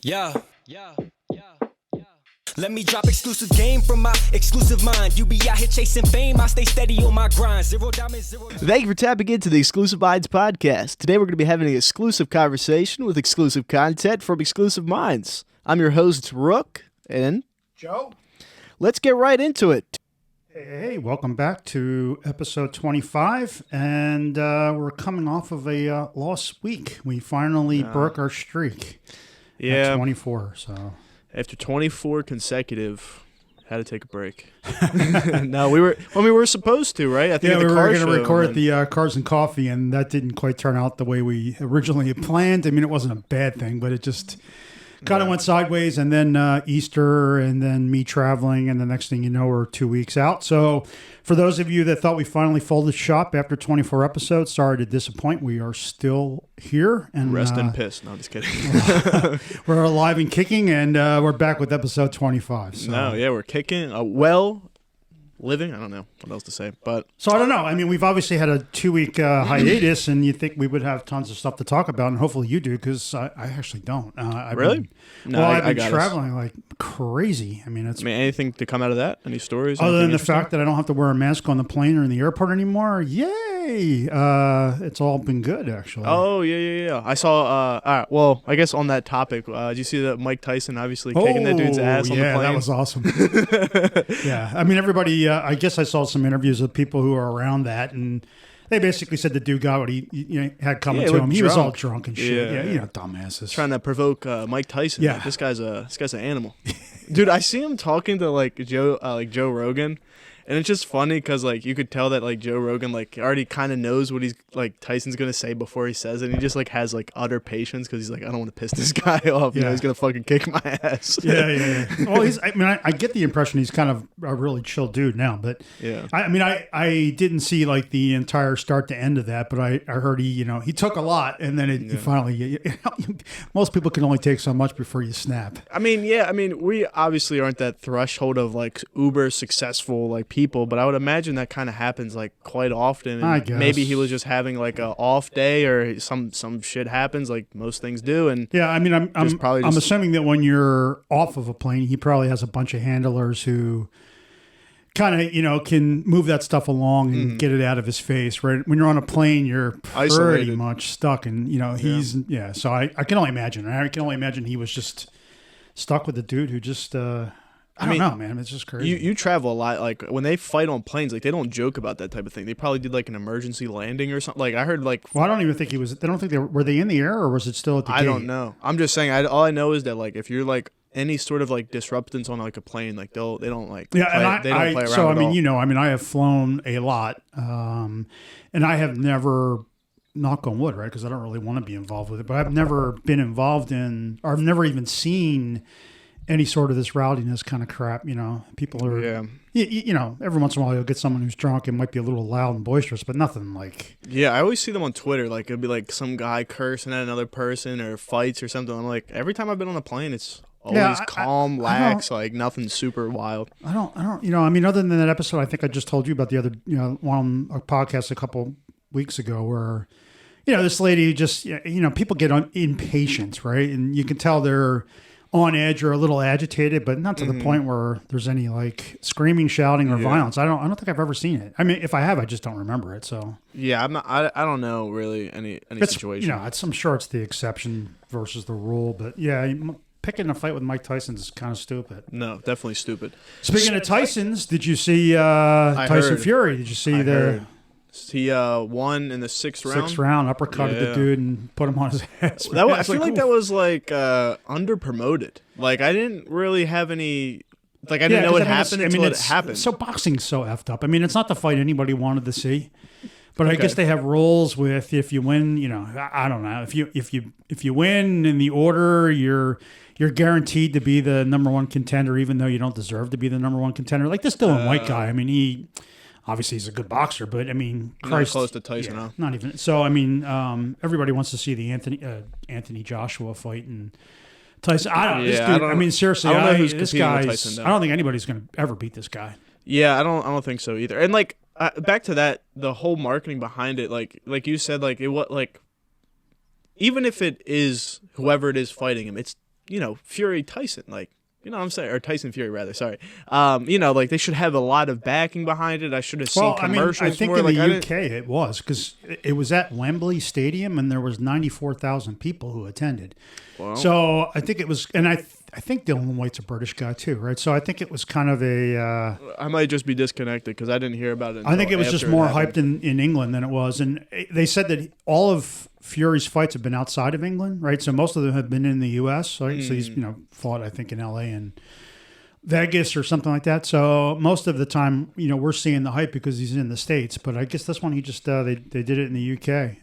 Yeah. Let me drop exclusive game from my exclusive mind. You be out here chasing fame, I stay steady on my grind. Zero diamonds, zero. Thank you for tapping into the Exclusive Minds podcast. Today we're going to be having an exclusive conversation with exclusive content from Exclusive Minds. I'm your host, Rook, and Joe. Let's get right into it. Hey, welcome back to episode 25, and we're coming off of a lost week. We finally broke our streak at 24, so... After 24 consecutive, had to take a break. No, we were supposed to, right? I think we were going to record at the Cars and Coffee, and that didn't quite turn out the way we originally had planned. I mean, it wasn't a bad thing, but it just kind of went sideways, and then Easter, and then me traveling, and the next thing you know, we're 2 weeks out. So for those of you that thought we finally folded shop after 24 episodes, sorry to disappoint. We are still here. And rest in piss. No, I'm just kidding. We're alive and kicking, and we're back with episode 25. So. No, yeah, we're kicking. Living. I don't know what else to say, but so I don't know. I mean, we've obviously had a 2-week hiatus, and you think we would have tons of stuff to talk about, and hopefully you do, because I actually don't. I've been traveling like crazy. I mean, anything to come out of that? Any stories? Other than the fact that I don't have to wear a mask on the plane or in the airport anymore? Yay! It's all been good, actually. Oh yeah. I saw. All right. Well, I guess on that topic, did you see that Mike Tyson obviously kicking that dude's ass on the plane? Yeah, that was awesome. Yeah, I mean, everybody. I guess I saw some interviews with people who were around that, and they basically said the dude got what he had coming to him. He was all drunk and shit. Yeah, dumbasses. Trying to provoke Mike Tyson. Yeah, like, this guy's an animal. Dude, I see him talking to Joe Rogan. And it's just funny because, like, you could tell that, like, Joe Rogan, like, already kind of knows what Tyson's going to say before he says it. And he just, like, has, like, utter patience because he's like, I don't want to piss this guy off. You know, he's going to fucking kick my ass. Yeah. Well, I get the impression he's kind of a really chill dude now. But, yeah. I didn't see, like, the entire start to end of that. But I heard he took a lot. And then he finally, most people can only take so much before you snap. We obviously aren't that threshold of, like, uber successful, like, people, but I would imagine that kind of happens like quite often. And I guess maybe he was just having like a off day, or some shit happens, like most things do. And yeah, I mean, I'm assuming that when you're off of a plane, he probably has a bunch of handlers who kind of can move that stuff along and get it out of his face. Right when you're on a plane, you're pretty much stuck, and he's So I can only imagine. I can only imagine he was just stuck with the dude who just. I don't know, man. It's just crazy. You travel a lot. Like, when they fight on planes, like, they don't joke about that type of thing. They probably did, like, an emergency landing or something. Like, I heard, like... Well, I don't even think he was... I don't think were they in the air, or was it still at the gate? I don't know. I'm just saying, all I know is that, like, if you're, like, any sort of, like, disruptance on, like, a plane, like, they don't, like... Yeah, they don't play around so, at all. I have flown a lot, and I have never... knock on wood, right? Because I don't really want to be involved with it, but I've never been involved in... or I've never even seen... any sort of this rowdiness kind of crap, people are, every once in a while you'll get someone who's drunk and might be a little loud and boisterous, but nothing like. Yeah, I always see them on Twitter. Like, it'll be like some guy cursing at another person or fights or something. I'm like, every time I've been on a plane, it's always calm, lax, like nothing super wild. I don't, other than that episode, I think I just told you about the other, one on a podcast a couple weeks ago where, this lady just, people get impatient, right? And you can tell they're on edge or a little agitated, but not to the point where there's any like screaming, shouting, or violence. I don't think I've ever seen it. I mean, if I have, I just don't remember it. So yeah, I don't know really any situation. I'm sure it's the exception versus the rule, but yeah, picking a fight with Mike Tyson is kind of stupid. No, definitely stupid. Speaking of Tysons, did you see Tyson Fury? Did you see He won in the sixth round. Uppercutted the dude and put him on his ass. I feel like that was like under promoted. Like, I didn't really have any. Like, I didn't know it happened until it happened. So boxing's so effed up. I mean, it's not the fight anybody wanted to see. But I guess they have rules with if you win. I don't know if you win in the order, you're guaranteed to be the number one contender, even though you don't deserve to be the number one contender. Like this Dylan White guy. I mean, obviously he's a good boxer, but I mean, not close to Tyson, huh? Not even. So I mean, everybody wants to see the Anthony Joshua fight, and Tyson. I mean, seriously, I don't know this guy. I don't think anybody's going to ever beat this guy. Yeah, I don't think so either. And like back to that, the whole marketing behind it, like you said, like even if it is whoever it is fighting him, it's Fury Tyson, like, you know what I'm saying? Or Tyson Fury, rather. Sorry. Like, they should have a lot of backing behind it. I should have seen commercials I think more. in Like, the UK it was, because it was at Wembley Stadium and there was 94,000 people who attended. Wow. So I think it was, and I think Dylan White's a British guy too, right? So I think it was kind of a... I might just be disconnected because I didn't hear about it. I think it was just more hyped in England than it was. And they said that all of Fury's fights have been outside of England, right? So most of them have been in the U.S., right? So he's, fought, I think, in L.A. and Vegas or something like that. So most of the time, we're seeing the hype because he's in the States. But I guess this one, he just, they did it in the UK.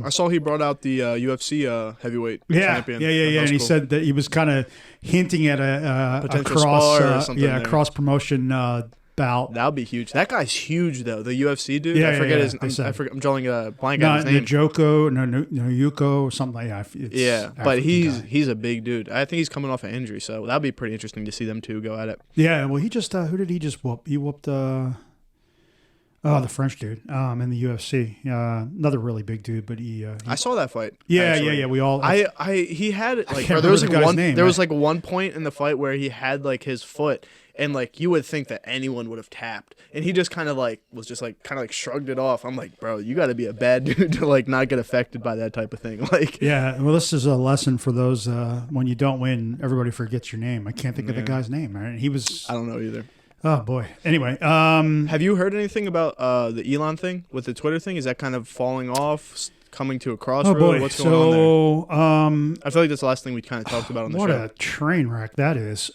I saw he brought out the UFC heavyweight champion. Yeah. And he said that he was kind of hinting at a cross promotion bout. That would be huge. That guy's huge, though. The UFC dude. I forget his name. I'm drawing a blank on his name. Yuko, or something like that. But he's a big dude. I think he's coming off an injury, so that'd be pretty interesting to see them two go at it. Yeah, well, he just who did he just whoop? He whooped the French dude in the UFC. Another really big dude, but he I saw that fight. Yeah. We all. He had like there was like one point in the fight where he had like his foot. And, like, you would think that anyone would have tapped. And he just kind of, like, was just, like, kind of, like, shrugged it off. I'm like, bro, you got to be a bad dude to, like, not get affected by that type of thing. Like, yeah, well, this is a lesson for those, when you don't win, everybody forgets your name. I can't think of the guy's name, right? He was... I don't know either. Oh, boy. Anyway. Have you heard anything about the Elon thing with the Twitter thing? Is that kind of falling off, coming to a crossroad? Oh, boy. What's going on there? I feel like that's the last thing we kind of talked about on the show. What a train wreck that is.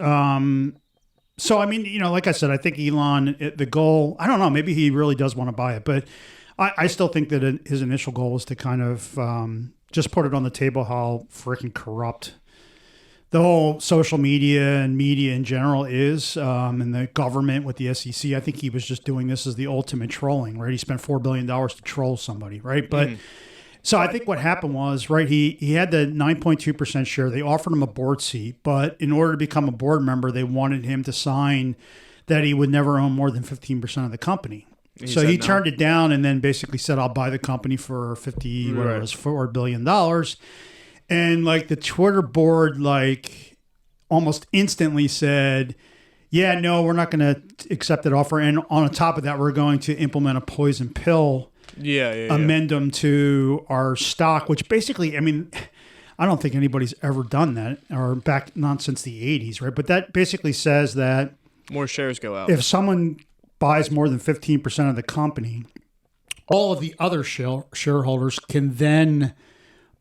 So, I mean, like I said, I think Elon, the goal, I don't know, maybe he really does want to buy it, but I still think that his initial goal is to kind of just put it on the table how freaking corrupt the whole social media and media in general is, and the government with the SEC. I think he was just doing this as the ultimate trolling, right? He spent $4 billion to troll somebody, right? But so I think what happened was, right, he had the 9.2% share. They offered him a board seat, but in order to become a board member, they wanted him to sign that he would never own more than 15% of the company. So he turned it down and then basically said, I'll buy the company for $4 billion. And like the Twitter board, like almost instantly said, yeah, no, we're not going to accept that offer. And on top of that, we're going to implement a poison pill amendum to our stock, which basically, I mean, I don't think anybody's ever done that, or back not since the 80s, right? But that basically says that more shares go out. If someone buys more than 15% of the company, all of the other shareholders can then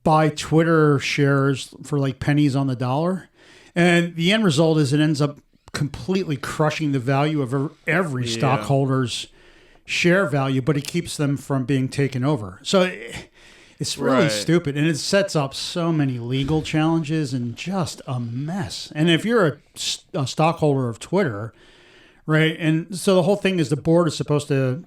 buy Twitter shares for like pennies on the dollar. And the end result is it ends up completely crushing the value of every stockholder's share value, but it keeps them from being taken over. So it's really stupid, and it sets up so many legal challenges and just a mess. And if you're a stockholder of Twitter, right, and so the whole thing is the board is supposed to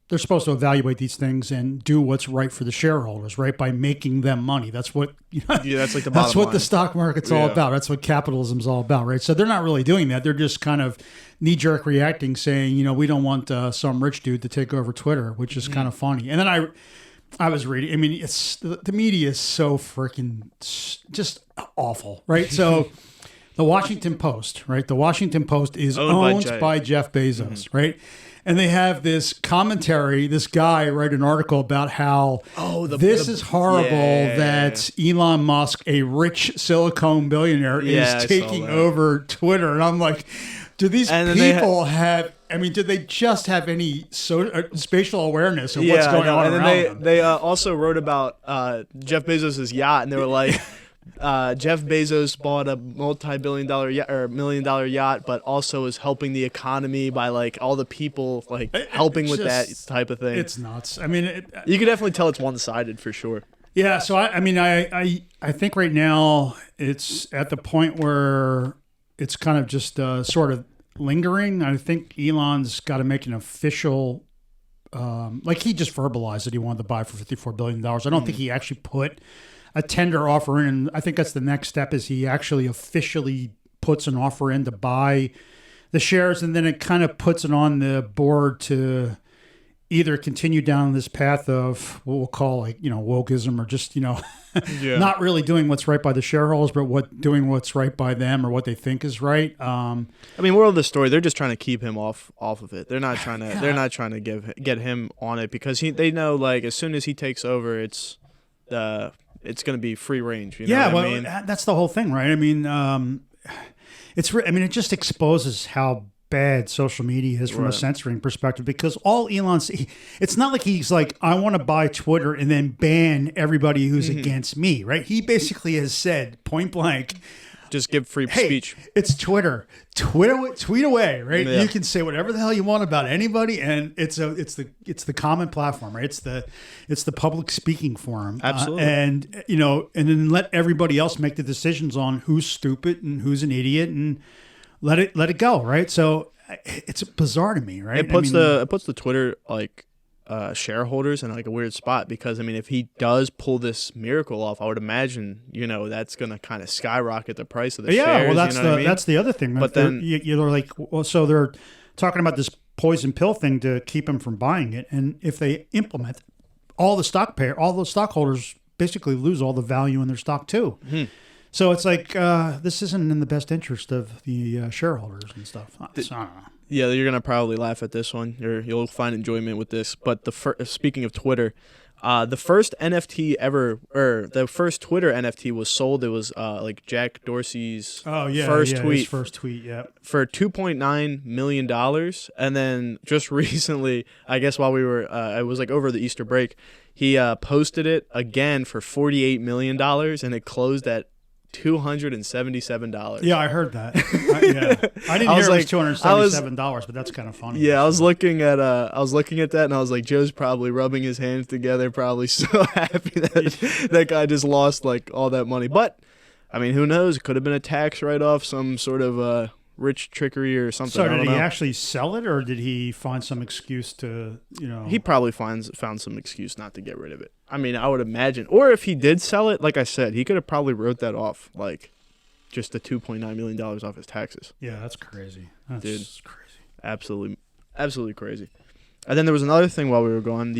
they're supposed to evaluate these things and do what's right for the shareholders, right, by making them money. That's what that's like the bottom that's what line. the stock market's all about. That's what capitalism's all about, right? So they're not really doing that. They're just kind of knee-jerk reacting, saying, we don't want some rich dude to take over Twitter, which is kind of funny. And then I was reading. I mean, it's the media is so freaking just awful, right? So the Washington Post, right? The Washington Post is owned by Jeff Bezos, right? And they have this commentary, this guy write an article about how this is horrible that Elon Musk, a rich Silicon billionaire, is taking over Twitter. And I'm like, do these people have... I mean, did they just have any spatial awareness of what's going on around them? They also wrote about Jeff Bezos' yacht, and they were like... Jeff Bezos bought a multi-billion-dollar or $1 million yacht, but also is helping the economy by like all the people like helping with that type of thing. It's nuts. I mean, you can definitely tell it's one-sided for sure. Yeah. So I think right now it's at the point where it's kind of just sort of lingering. I think Elon's got to make an official. Like he just verbalized that he wanted to buy for $54 billion. I don't think he actually put a tender offer in. And I think that's the next step is he actually officially puts an offer in to buy the shares, and then it kind of puts it on the board to, either continue down this path of what we'll call like, wokeism, or just, not really doing what's right by the shareholders, but doing what's right by them or what they think is right. I mean, moral of the story, they're just trying to keep him off of it. They're not trying to get him on it, because they know, like, as soon as he takes over, it's going to be free range. You know what I mean? That's the whole thing, right? I mean, it just exposes how bad social media is from a censoring perspective, because all Elon's, it's not like he's like, I want to buy Twitter and then ban everybody who's against me, right? He basically has said point blank, just give free speech. It's Twitter. Tweet away, right? Yeah. You can say whatever the hell you want about anybody, and it's the common platform, right? It's the public speaking forum. Absolutely. And then let everybody else make the decisions on who's stupid and who's an idiot, and let it go, right? So it's bizarre to me, right? It puts the Twitter shareholders in like a weird spot, because I mean, if he does pull this miracle off, I would imagine that's going to kind of skyrocket the price of the shares. Yeah, well, that's the other thing. But then you're like, well, so they're talking about this poison pill thing to keep him from buying it, and if they implement, all the stockholders basically lose all the value in their stock too. So it's like, this isn't in the best interest of the shareholders and stuff. So, I don't know. Yeah, you're going to probably laugh at this one. You'll find enjoyment with this. But speaking of Twitter, the first NFT ever, or the first Twitter NFT was sold. It was like Jack Dorsey's first tweet. His first tweet, yeah. For $2.9 million. And then just recently, I guess while we were, it was like over the Easter break, he posted it again for $48 million, and it closed at $277. Yeah, I heard that. I didn't hear it was $277, but that's kind of funny. Yeah, I was looking at that, and I was like, Joe's probably rubbing his hands together, probably so happy that that guy just lost like all that money. But I mean, who knows? It could have been a tax write-off, some sort of rich trickery or something. So did he actually sell it, or did he find some excuse to, He probably found some excuse not to get rid of it. I mean, I would imagine. Or if he did sell it, like I said, he could have probably wrote that off, like just the $2.9 million off his taxes. Yeah, that's crazy. That's crazy. Absolutely crazy. And then there was another thing while we were gone.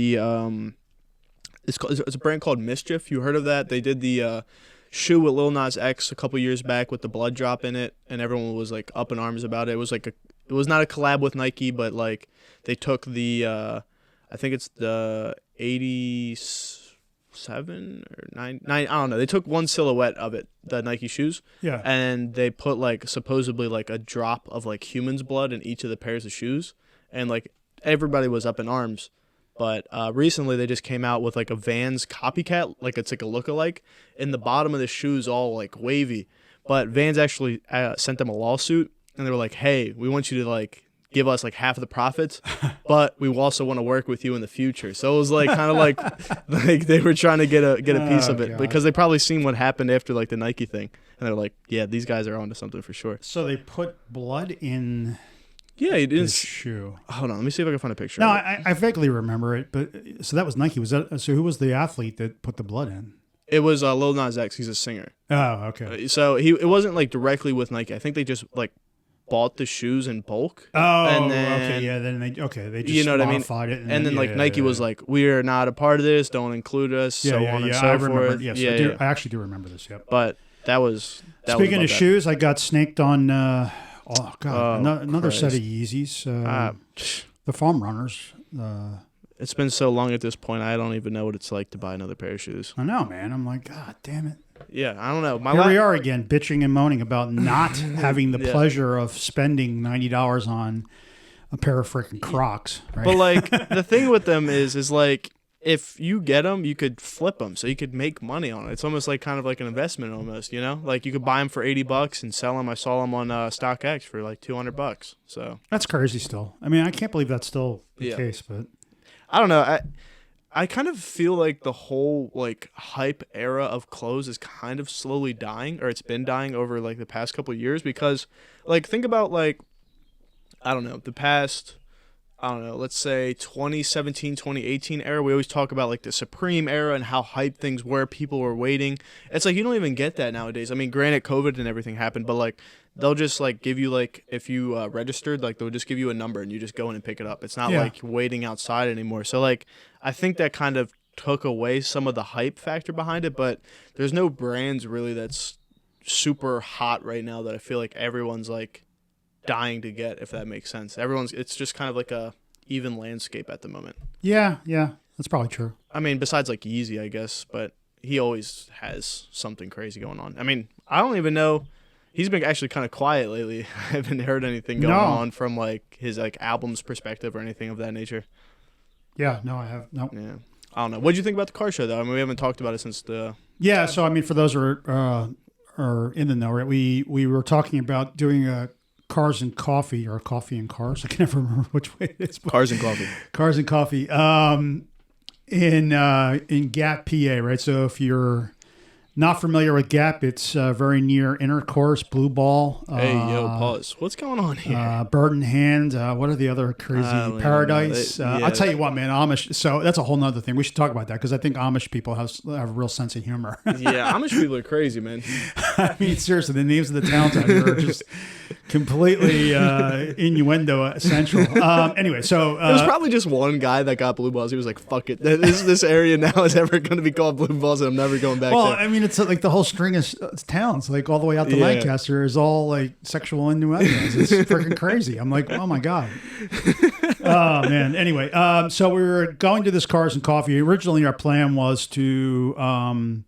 It's a brand called Mischief. You heard of that? They did the shoe with Lil Nas X a couple years back with the blood drop in it, and everyone was like up in arms about it. It was like it was not a collab with Nike, but like they took the I think it's the 87 or 9 I don't know. They took one silhouette of it, the Nike shoes, and they put like supposedly like a drop of like human's blood in each of the pairs of shoes, and like everybody was up in arms. But recently they just came out with like a Vans copycat, like it's like a lookalike, and the bottom of the shoe's all like wavy. But Vans actually sent them a lawsuit, and they were like, "Hey, we want you to like give us like half of the profits, but we also want to work with you in the future." So it was like kind of like they were trying to get a piece of it, because they probably seen what happened after like the Nike thing, and they're like, "Yeah, these guys are onto something for sure." So they put blood in. Yeah, he didn't. Shoe. Hold on, let me see if I can find a picture. No, I vaguely remember it, but so that was Nike. So who was the athlete that put the blood in? It was Lil Nas X. He's a singer. Oh, okay. So it wasn't like directly with Nike. I think they just like bought the shoes in bulk. Oh, and then, okay, yeah. Then they just modified it, and then like Nike was like, "We are not a part of this. Don't include us." So on and so I remember, forth. Yes, I actually do remember this. Yep. But that was speaking of shoes. I got snaked on. Oh God! Another set of Yeezys. The foam runners. It's been so long at this point. I don't even know what it's like to buy another pair of shoes. I know, man. I'm like, God damn it. Yeah, I don't know. Here we are again, bitching and moaning about not having the pleasure of spending $90 on a pair of freaking Crocs. Right? But like the thing with them is like, if you get them, you could flip them, so you could make money on it. It's almost like kind of like an investment, almost. Like you could buy them for $80 and sell them. I saw them on StockX for like $200. So that's crazy. Still, I mean, I can't believe that's still the case. But I don't know. I kind of feel like the whole like hype era of clothes is kind of slowly dying, or it's been dying over like the past couple of years, because like think about like I don't know, the past. I don't know, let's say 2017, 2018 era, we always talk about like the Supreme era and how hyped things were. People were waiting. It's like you don't even get that nowadays. I mean, granted, COVID and everything happened, but like they'll just like give you like if you registered, like they'll just give you a number and you just go in and pick it up. It's not like waiting outside anymore. So like I think that kind of took away some of the hype factor behind it, but there's no brands really that's super hot right now that I feel like everyone's like dying to get, if that makes sense. It's just kind of like a even landscape at the moment. Yeah, that's probably true. I mean, besides like Yeezy, I guess, but he always has something crazy going on. I mean, I don't even know. He's been actually kind of quiet lately. I haven't heard anything going on from like his like album's perspective or anything of that nature. Yeah, no, I have no. Yeah, I don't know. What did you think about the car show though? I mean, we haven't talked about it since the. Yeah, so I mean, for those who are in the know, right? We were talking about doing a Cars and Coffee or Coffee and Cars. I can never remember which way it is. Cars and Coffee. Cars and Coffee. In Gap, PA, right? So if you're not familiar with Gap, it's very near Intercourse, Blue Ball. Hey, yo, pause. What's going on here? Bird in Hand. What are the other crazy? Paradise. I'll tell you what, man, Amish. So that's a whole nother thing. We should talk about that because I think Amish people have a real sense of humor. Yeah, Amish people are crazy, man. I mean, seriously, the names of the towns out here are just completely innuendo central. Anyway, so there was probably just one guy that got blue balls. He was like, "Fuck it, this area now is ever going to be called blue balls, and I'm never going back." Well, there. I mean, it's like the whole string of towns, like all the way out to Lancaster, is all like sexual innuendos. It's freaking crazy. I'm like, oh my god. Oh man. Anyway, so we were going to this Cars and Coffee. Originally, our plan was to kind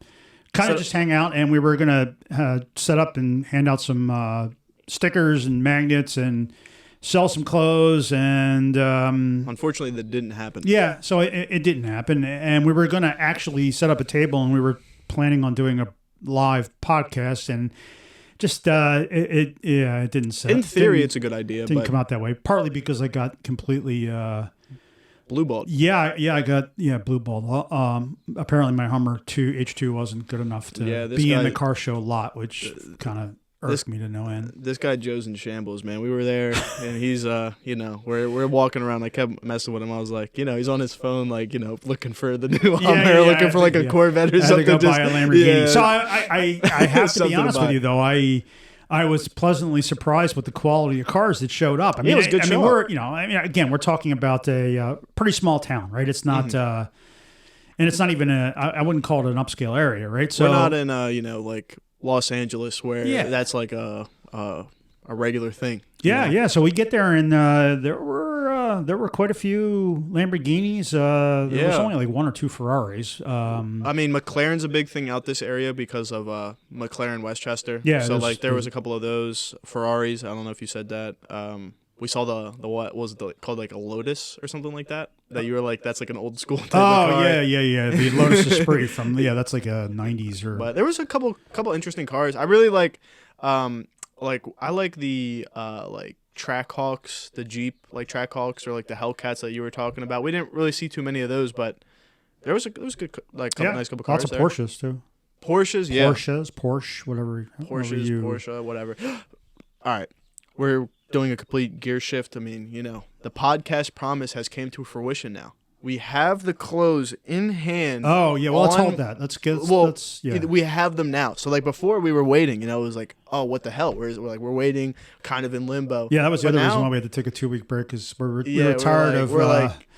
of just hang out, and we were going to set up and hand out some stickers and magnets and sell some clothes. And unfortunately, that didn't happen. Yeah, so it didn't happen, and we were going to actually set up a table, and we were planning on doing a live podcast, and just it didn't set. In theory, it's a good idea. Didn't come out that way. Partly because I got completely blue balled. Yeah, I got blue balled. Apparently, my Hummer H2 wasn't good enough to be in the car show lot, which kind of irked me to no end. This guy Joe's in shambles, man. We were there, and he's we're walking around. I kept messing with him. I was like, he's on his phone, like looking for the new Hummer, looking for like a Corvette or something. To go buy a Lamborghini. Yeah. So I have to be honest with you though. I was pleasantly surprised with the quality of cars that showed up. I mean, it was a good show. Again, we're talking about a pretty small town, right? It's not, and it's not even I wouldn't call it an upscale area, right? So we're not in like Los Angeles where that's like a regular thing. Yeah. So we get there, and there were quite a few Lamborghinis. There was only like one or two Ferraris. I mean, McLaren's a big thing out this area because of McLaren Westchester. Yeah. So like there was a couple of those Ferraris. I don't know if you said that. We saw the what was it called, like a Lotus or something like that. That you were like, that's like an old school type of car. Yeah. The Lotus Esprit from that's like a 90s or. But there was a couple interesting cars. I really like I like the like Trackhawks, the Jeep like Trackhawks, or like the Hellcats that you were talking about. We didn't really see too many of those, but there was good like nice couple cars. Lots of Porsches too. Porsche, whatever. Porsche, whatever. All right, we're doing a complete gear shift. I mean, the podcast promise has came to fruition now. We have the clothes in hand. Oh, yeah. Well, let's hold that. Let's get. We have them now. So, like before, we were waiting. It was like, oh, what the hell? We're waiting, kind of in limbo. Yeah, that was the other reason why we had to take a 2-week break because we were tired of.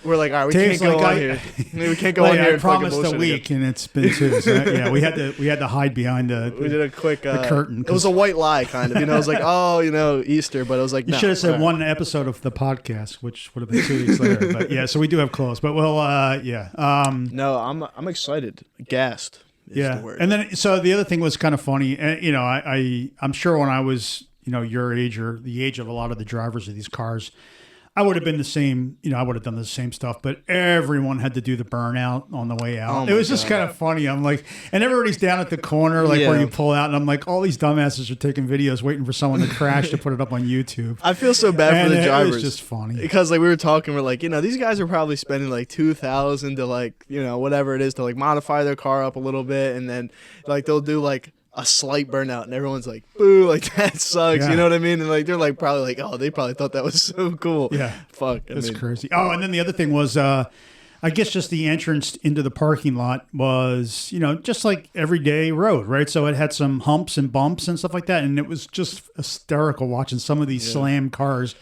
We're like, all right, we can't go on here. We can't go on here. I promised a week, and it's been 2. So, yeah, we had to hide behind we did a quick the curtain. It was a white lie, kind of. It was like, oh, Easter, but it was like, you should have said one episode of the podcast, which would have been 2 weeks later. But yeah, so we do have clothes, but we'll no, I'm excited, gassed. Yeah, and then so the other thing was kind of funny. I'm sure when I was your age or the age of a lot of the drivers of these cars, I would have been the same. I would have done the same stuff, but everyone had to do the burnout on the way out. It was just kind of funny. I'm like, and everybody's down at the corner, like where you pull out, and I'm like, all these dumbasses are taking videos, waiting for someone to crash to put it up on YouTube. I feel so bad for the drivers. It was just funny because like we were talking, we're like, these guys are probably spending like $2,000 to like whatever it is to like modify their car up a little bit, and then like they'll do like a slight burnout, and everyone's like, boo, like that sucks. Yeah. You know what I mean? And like they're like probably like, oh, they probably thought that was so cool. Yeah, fuck, it's crazy. Oh, and then the other thing was I I guess just the entrance into the parking lot was, just like everyday road, right? So it had some humps and bumps and stuff like that. And it was just hysterical watching some of these slam cars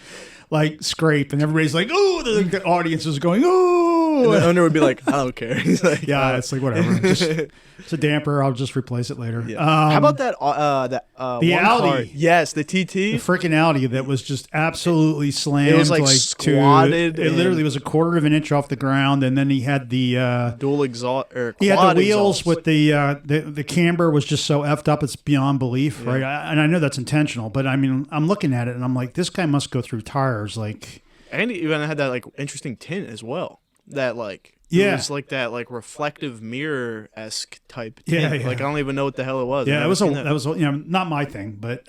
like scrape, and everybody's like, "Oh!" The audience is going, "Oh!" And the owner would be like, "I don't care." He's like, "Yeah, it's like whatever. It's a damper. I'll just replace it later." Yeah. How about that? The one Audi, car? Yes, the TT, the freaking Audi that was just absolutely slammed. It was like squatted. It literally was a quarter of an inch off the ground, and then he had the dual exhaust. He had the wheels exhaust. With the camber was just so effed up. It's beyond belief, right? And I know that's intentional, but I mean, I'm looking at it and I'm like, this guy must go through tires, like. And he even had that like interesting tint as well. That like it was like that like reflective mirror-esque type tint. Like I don't even know what the hell it was. Yeah, that was not my thing, but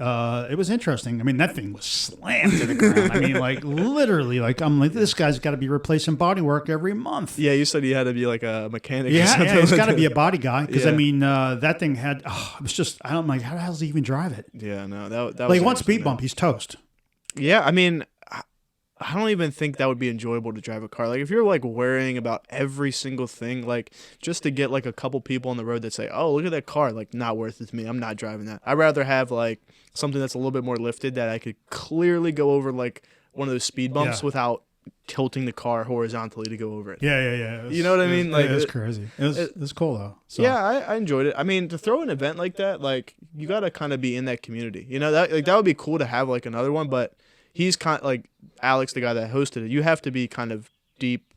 it was interesting. I mean, that thing was slammed to the ground. I mean, like literally, like I'm like, this guy's got to be replacing bodywork every month. Yeah, you said he had to be like a mechanic. Yeah, or something. Yeah, he's got to be a body guy because I mean, that thing had. It was just I'm like, how the hell does he even drive it? Yeah, no, that like was one speed bump, he's toast. Yeah, I mean. I don't even think that would be enjoyable to drive a car. Like if you're like worrying about every single thing, like just to get like a couple people on the road that say, "Oh, look at that car," like not worth it to me. I'm not driving that. I'd rather have like something that's a little bit more lifted that I could clearly go over like one of those speed bumps without tilting the car horizontally to go over it. Yeah. You know what I mean? Like it was crazy. It was cool though. So. Yeah, I enjoyed it. I mean, to throw an event like that, like you got to kind of be in that community. You know, that would be cool to have like another one, but he's kind of like Alex, the guy that hosted it. You have to be kind of deep,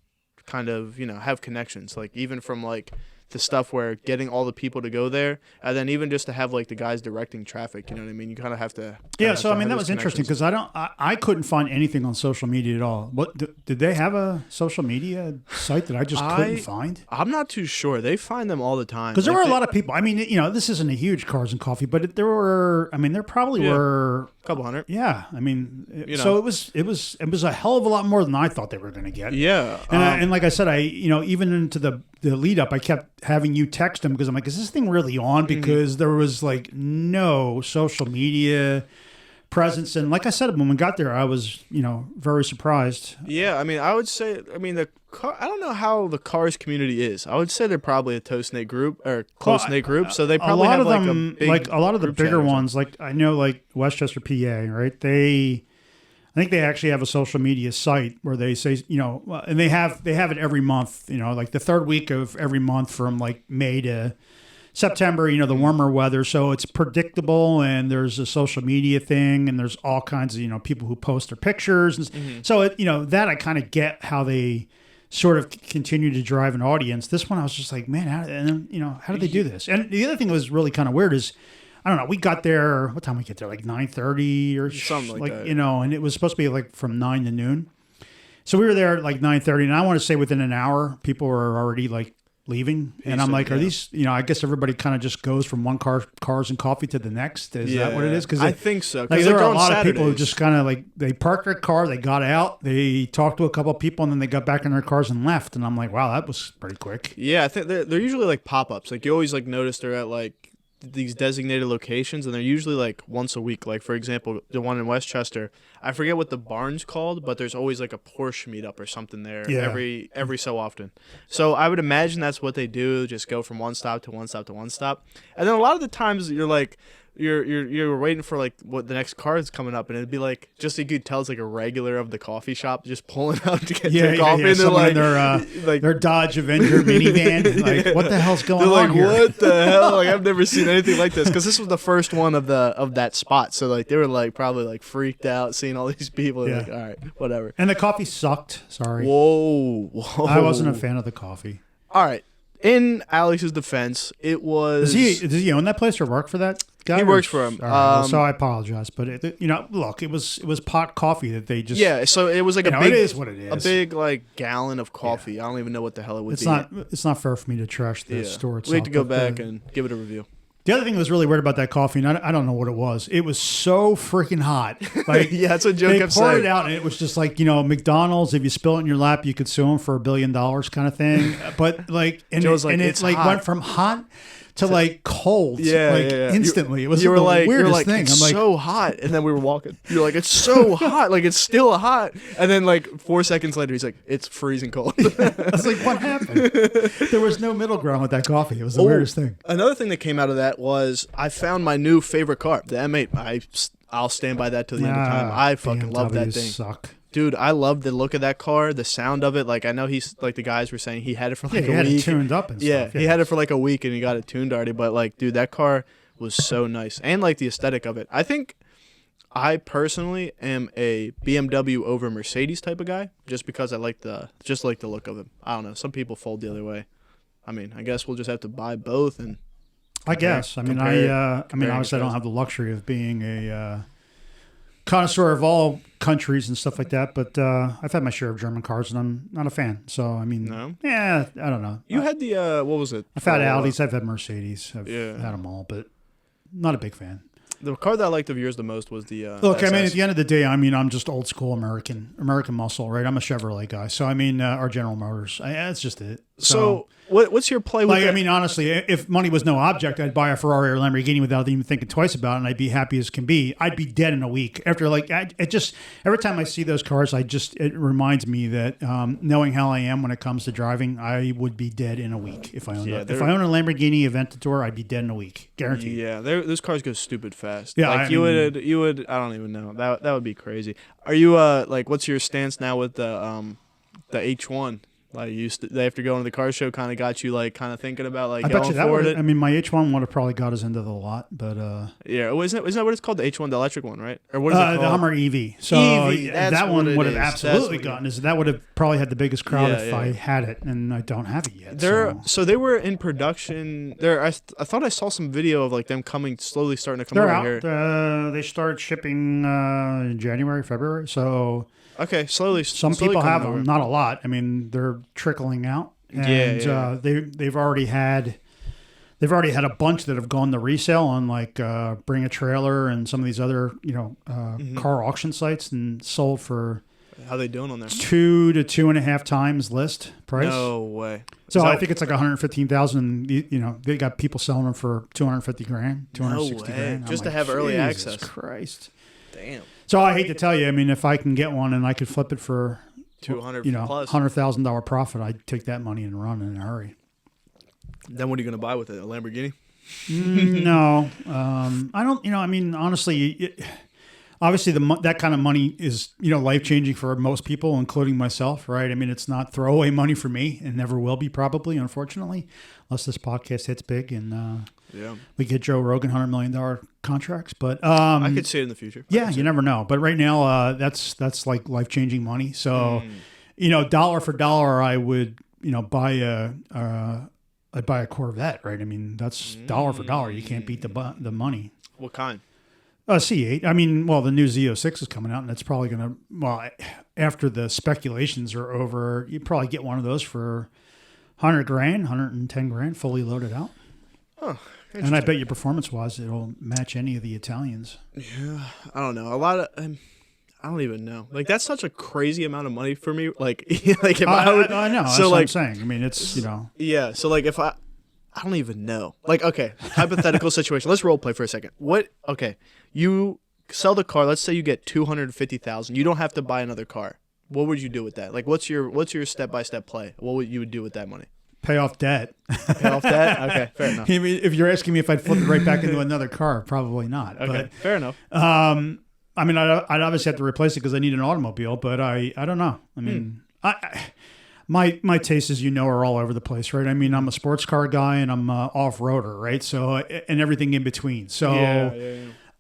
kind of, have connections. Like even from like the stuff where getting all the people to go there, and then even just to have like the guys directing traffic. You know what I mean? You kind of have to. Yeah. So I mean, that was interesting because I couldn't find anything on social media at all. What did they have a social media site that I just couldn't find? I'm not too sure. They find them all the time because there were a lot of people. I mean, this isn't a huge Cars and Coffee, but there were. I mean, there probably were a couple hundred. Yeah. I mean, so it was a hell of a lot more than I thought they were going to get. Yeah. And like I said, even into the lead up, I kept having you text them because I'm like, is this thing really on? Because there was like no social media presence. And like I said, when we got there, I was, very surprised. Yeah. I mean, I would say, I don't know how the Cars community is. I would say they're probably a close-knit group. So they probably have like them, a big like a lot of the bigger ones, like I know like Westchester, PA, right? I think they actually have a social media site where they say, and they have it every month, like the third week of every month from like May to September, the warmer weather. So it's predictable, and there's a social media thing, and there's all kinds of, people who post their pictures. And so, that I kind of get how they sort of continue to drive an audience. This one, I was just like, man, how did they do this? And the other thing that was really kind of weird is, I don't know. We got there. What time we get there? Like 9:30 or something like that. And it was supposed to be like from 9 to noon. So we were there at like 9:30, and I want to say within an hour, people were already like leaving. And I'm like, are these? I guess everybody kind of just goes from one Cars and Coffee to the next. Is that what it is? Because I think so. Like there were a lot of people who just kind of like they parked their car, they got out, they talked to a couple of people, and then they got back in their cars and left. And I'm like, wow, that was pretty quick. Yeah, I think they're usually like pop-ups. Like you always like notice they're at like these designated locations, and they're usually like once a week. Like for example, the one in Westchester, I forget what the barn's called, but there's always like a Porsche meetup or something there every so often. So I would imagine that's what they do, just go from one stop to one stop to one stop. And then a lot of the times you're like you're waiting for like what the next car is coming up, and it'd be like just you could tell it's like a regular of the coffee shop just pulling out to get their coffee. And they're like, their Dodge Avenger minivan. Like, what the hell's going on here? What the hell? Like, I've never seen anything like this, because this was the first one of that spot. So like they were like probably like freaked out seeing all these people. And like, all right, whatever. And the coffee sucked. Sorry. Whoa. I wasn't a fan of the coffee. All right. In Alex's defense, it was. Does he own that place or work for that guy? He works for him. So I apologize, but look, it was pot coffee that they just. So it was like a big. It is what it is. A big like gallon of coffee. Yeah. I don't even know what the hell it would be. It's not fair for me to trash the store itself. We have to go back and give it a review. The other thing that was really weird about that coffee, and I don't know what it was. It was so freaking hot. Like, yeah, that's what Joe kept saying. They poured it out, and it was just like, McDonald's. If you spill it in your lap, you could sue them for $1 billion kind of thing. But like, and Joe's it it's like hot. went from hot to like cold, instantly. It was you were the like, weirdest thing. It's I'm like, so hot, and then we were walking. You're like, it's so hot, like it's still hot, and then like 4 seconds later, he's like, it's freezing cold. I was like, what happened? There was no middle ground with that coffee. It was the weirdest thing. Another thing that came out of that was I found my new favorite car, the M8. I'll stand by that till the end of time. I fucking love that thing. Suck. Dude, I love the look of that car, the sound of it. Like, I know he's, like, the guys were saying he had it for, like, a week. He had it tuned up and stuff. Yeah, he had it for, like, a week, and he got it tuned already. But, like, dude, that car was so nice. And, like, the aesthetic of it. I think I personally am a BMW over Mercedes type of guy, just because I like the look of it. I don't know. Some people fold the other way. I mean, I guess we'll just have to buy both and I guess. I mean, obviously I don't have the luxury of being a connoisseur of all countries and stuff like that, but I've had my share of German cars, and I'm not a fan. So, I mean, I don't know. You had the, what was it? I've had Audis, I've had Mercedes, I've had them all, but not a big fan. The car that I liked of yours the most was the Look, SS. I mean, at the end of the day, I mean, I'm just old school American muscle, right? I'm a Chevrolet guy. So, I mean, our General Motors, that's just it. So what's your play with like, I mean, honestly, if money was no object, I'd buy a Ferrari or Lamborghini without even thinking twice about it, and I'd be happy as can be. I'd be dead in a week. After, like, every time I see those cars, it reminds me that knowing how I am when it comes to driving, I would be dead in a week if I owned if I own a Lamborghini Aventador, I'd be dead in a week, guaranteed. Yeah, those cars go stupid fast. Yeah, like you would. I don't even know. That would be crazy. Are you like, what's your stance now with the H1? Like, after going to the car show, kind of got you like kind of thinking about like going for it. I mean, my H1 would have probably got us into the lot, but yeah, isn't that what it's called? The H1, the electric one, right? Or what is it called? The Hummer EV. So EV, that one would have absolutely gotten us. That would have probably had the biggest crowd if I had it, and I don't have it yet. So they were in production. I thought I saw some video of like them slowly starting to come They're over out. here. They started shipping in January, February. So. Okay, slowly. Some people have them, not a lot. I mean, they're trickling out, and they've already had a bunch that have gone to resale on like Bring a Trailer and some of these other car auction sites and sold for. How they doing on there? 2 to 2.5 times list price. No way. So I think it's like 115,000. You know, they got people selling them for $250,000, $260,000. Just to have early access. Christ. Damn. So I hate to tell you, I mean, if I can get one and I could flip it for plus $100,000 profit, I'd take that money and run in a hurry. Then what are you going to buy with it? A Lamborghini? No, I don't. I mean, honestly, obviously that kind of money is life changing for most people, including myself, right? I mean, it's not throwaway money for me, and never will be, probably, unfortunately, unless this podcast hits big and we get Joe Rogan $100 million contracts. But I could see it in the future. Yeah, you never know. But right now, that's like life changing money. So, dollar for dollar, I would I'd buy a Corvette, right? I mean, that's dollar for dollar. You can't beat the money. What kind? C8. I mean, well, the new Z06 is coming out, and it's probably going to, after the speculations are over, you probably get one of those for $100,000, $110,000, fully loaded out. Huh. And I bet you performance-wise, it'll match any of the Italians. Yeah, I don't know. I don't even know. Like, that's such a crazy amount of money for me. Like, if I know. That's what I'm saying. I mean, it's, Yeah, so, like, if I don't even know. Like, okay, hypothetical situation. Let's role play for a second. You sell the car. Let's say you get $250,000. You don't have to buy another car. What would you do with that? Like, what's your step-by-step play? What would you do with that money? Pay off debt. Pay off debt? Okay, fair enough. I mean, if you're asking me if I'd flip it right back into another car, probably not. Okay, but, fair enough. I mean, I'd obviously have to replace it because I need an automobile, but I don't know. I mean, my tastes, as you know, are all over the place, right? I mean, I'm a sports car guy and I'm off-roader, right? So, and everything in between. So,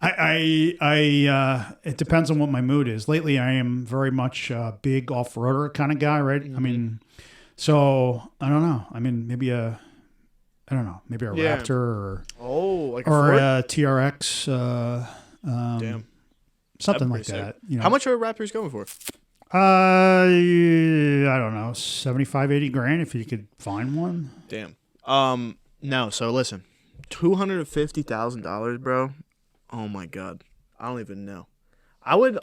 it depends on what my mood is. Lately, I am very much a big off-roader kind of guy, right? Mm-hmm. I mean, so I don't know. I mean, maybe a Raptor or a TRX, damn, something like that. How much are Raptors going for? I don't know, 75, 80 grand if you could find one. Damn. No. So listen, $250,000, bro. Oh my God, I don't even know. I would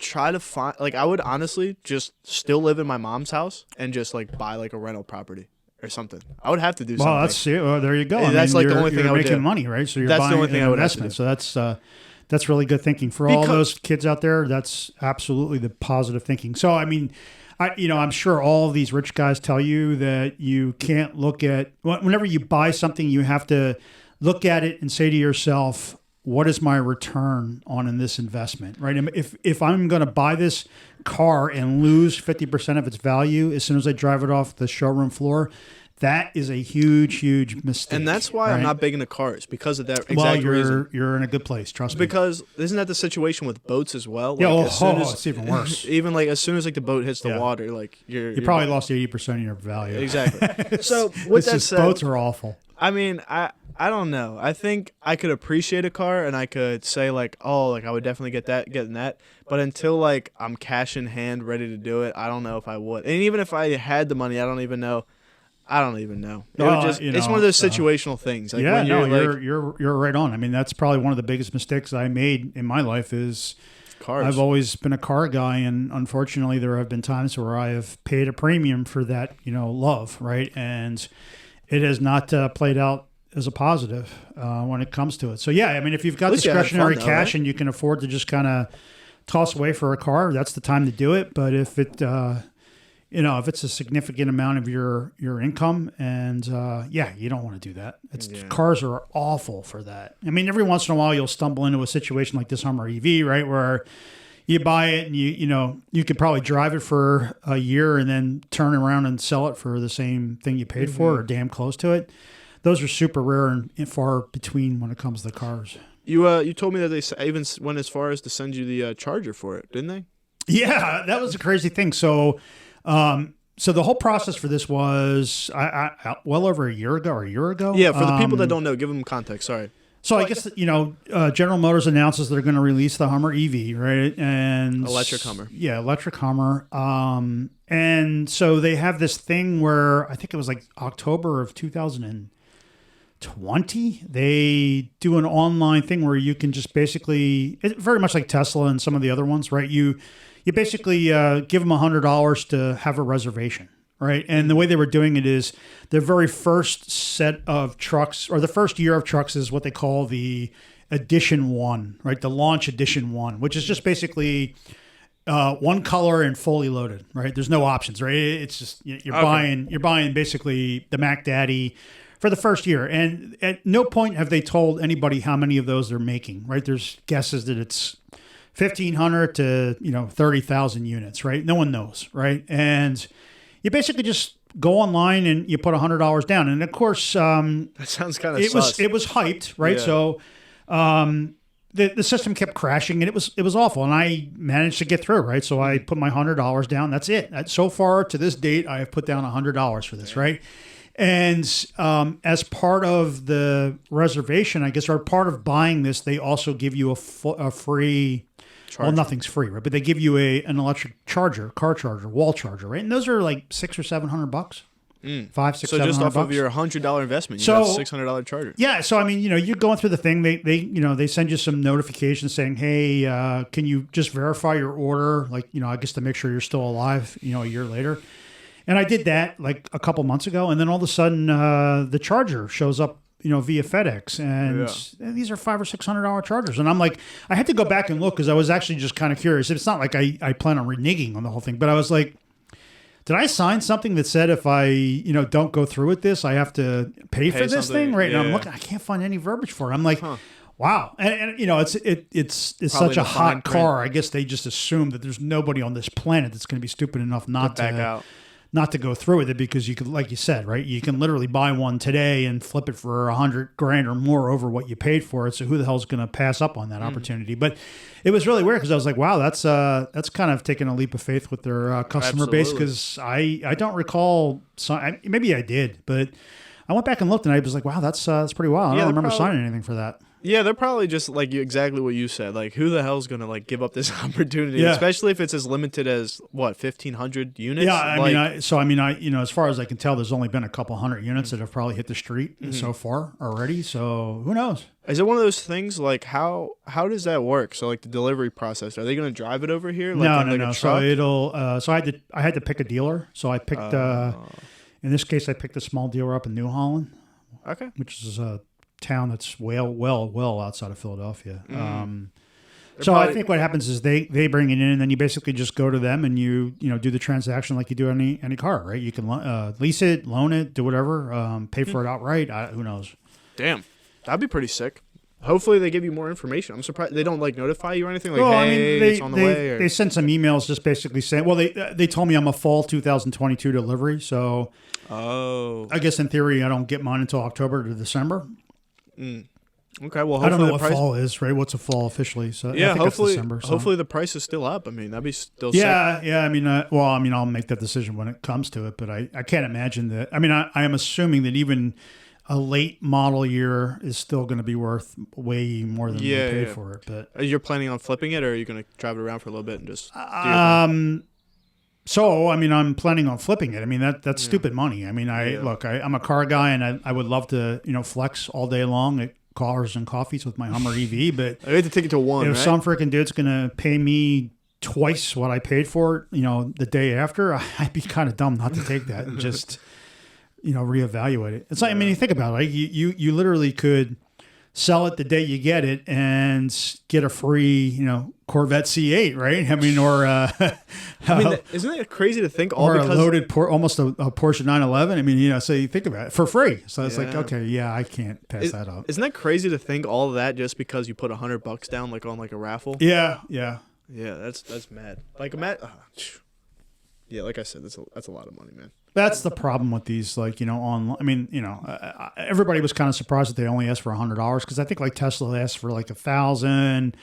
try to find, like, I would honestly just still live in my mom's house and just like buy like a rental property or something. I would have to do something. Well, that's it. Well, there you go. That's like the only thing I would do. You're making money, right? So you're That's buying the only thing an I would have to investment. do. So that's really good thinking for all those kids out there. That's absolutely the positive thinking. So I mean, I'm sure all of these rich guys tell you that you can't look at whenever you buy something, you have to look at it and say to yourself, what is my return on this investment, right? If I'm going to buy this car and lose 50% of its value as soon as I drive it off the showroom floor, that is a huge, huge mistake. And that's why right? I'm not big into cars, because of that exact reason. You're in a good place, trust me. Because isn't that the situation with boats as well? Like, Yeah, it's even worse. Even like as soon as like the boat hits the water, like you probably lost 80% of your value. Exactly. So with that said, boats are awful. I mean, I don't know. I think I could appreciate a car and I could say like, oh, like I would definitely getting that. But until like I'm cash in hand, ready to do it, I don't know if I would. And even if I had the money, I don't even know. It's one of those situational things. Like yeah, when you're right on. I mean, that's probably one of the biggest mistakes I made in my life is cars. I've always been a car guy, and unfortunately, there have been times where I have paid a premium for that, love, right? And it has not played out as a positive when it comes to it. So yeah, I mean, if you've got discretionary cash and you can afford to just kind of toss away for a car, that's the time to do it. But if it if it's a significant amount of your income, and you don't want to do that. Cars are awful for that. I mean, every once in a while you'll stumble into a situation like this Hummer EV, right, where you buy it and you could probably drive it for a year and then turn around and sell it for the same thing you paid for or damn close to it. Those are super rare and far between when it comes to cars. You told me that they even went as far as to send you the charger for it, didn't they? Yeah, that was a crazy thing. So the whole process for this was well over a year ago. Yeah, for the people that don't know, give them context. Sorry. So I guess General Motors announces they're going to release the Hummer EV, right? And electric Hummer. Yeah, electric Hummer. And so they have this thing where I think it was like October of 2020. They do an online thing where you can just basically, very much like Tesla and some of the other ones, right? You basically give them $100 to have a reservation, right? And the way they were doing it is the very first set of trucks, or the first year of trucks, is what they call the Edition 1, right? The Launch Edition 1, which is just basically one color and fully loaded, right? There's no options, right? It's just you're buying basically the Mac Daddy for the first year. And at no point have they told anybody how many of those they're making, right? There's guesses that it's 1,500 to 30,000 units, right? No one knows, right? And you basically just go online and you put $100 down, and of course, that sounds kind of sus. It was hyped, right? Yeah. So the system kept crashing, and it was awful. And I managed to get through, right? So I put my $100 down. That's it. So far to this date, I have put down $100 for this, right? And as part of the reservation, I guess, or part of buying this, they also give you a free. Charger. Well, nothing's free, right? But they give you an electric charger, car charger, wall charger, right? And those are like $600 or $700, $500, $600, so just off of your $100 investment, you got a $600 charger. Yeah, so I mean, you're going through the thing. They send you some notifications saying, "Hey, can you just verify your order?" Like, I guess to make sure you're still alive, a year later. And I did that like a couple months ago, and then all of a sudden, the charger shows up, via FedEx, and these are $500 or $600 chargers. And I'm like, I had to go back and look because I was actually just kind of curious. It's not like I plan on reneging on the whole thing, but I was like, did I sign something that said if I, don't go through with this, I have to pay for this thing, right? Yeah. And I'm looking, I can't find any verbiage for it. I'm like, wow, and it's such a hot car. I guess they just assume that there's nobody on this planet that's going to be stupid enough not to go through with it, because you could, like you said, right? You can literally buy one today and flip it for $100,000 or more over what you paid for it. So who the hell's going to pass up on that opportunity? But it was really weird because I was like, wow, that's kind of taking a leap of faith with their customer base, because I don't recall. Maybe I did, but I went back and looked and I was like, wow, that's pretty wild. I don't remember signing anything for that. Yeah, they're probably just like exactly what you said. Like, who the hell's gonna like give up this opportunity, especially if it's as limited as 1,500 units? Yeah, I mean, as far as I can tell, there's only been a couple hundred units that have probably hit the street so far already. So who knows? Is it one of those things like how does that work? So like the delivery process, are they gonna drive it over here? Like, no. So I had to pick a dealer. So I picked. In this case, I picked a small dealer up in New Holland, Okay. which is a town that's well outside of Philadelphia. So probably- I think what happens is they bring it in, and then you basically just go to them and you do the transaction like you do any car, right? You can lease it, loan it, do whatever, pay for it outright. Who knows? Damn, that'd be pretty sick. Hopefully they give you more information. I'm surprised they don't like notify you or anything. Like, Well, hey, I mean, it's on the way. Or... they sent some emails just basically saying, well, they told me I'm a fall 2022 delivery, so I guess in theory I don't get mine until October to December. Okay, well, hopefully I don't know the what price... fall is, right? What's a fall officially? So Yeah, I think hopefully, it's December. So. hopefully the price is still up. I mean, that'd be still Yeah, sick. yeah. I mean, I'll make that decision when it comes to it, but I can't imagine that. I mean, I am assuming that even a late model year is still going to be worth way more than we paid for it. But you're planning on flipping it, or are you going to drive it around for a little bit and just do your thing? So, I mean, I'm planning on flipping it. I mean, that's stupid money. I mean, I'm a car guy, and I would love to, flex all day long at cars and coffees with my Hummer EV, but I hate to take it to one. if some freaking dude's going to pay me twice what I paid for it, the day after, I'd be kind of dumb not to take that and just, reevaluate it. It's like, I mean, you think about it, like you literally could sell it the day you get it and get a free, Corvette C8, right? I mean, or isn't it crazy to think or a loaded almost a Porsche 911? I mean, so you think about it for free. So it's like, okay, yeah, I can't pass that up. Isn't that crazy to think all of that just because you put $100 down, like on like a raffle? Yeah. Yeah, that's mad. Like yeah, like I said, that's a lot of money, man. That's the problem with these, like, online. I mean, everybody was kind of surprised that they only asked for $100 because I think like Tesla asked for like $1,000.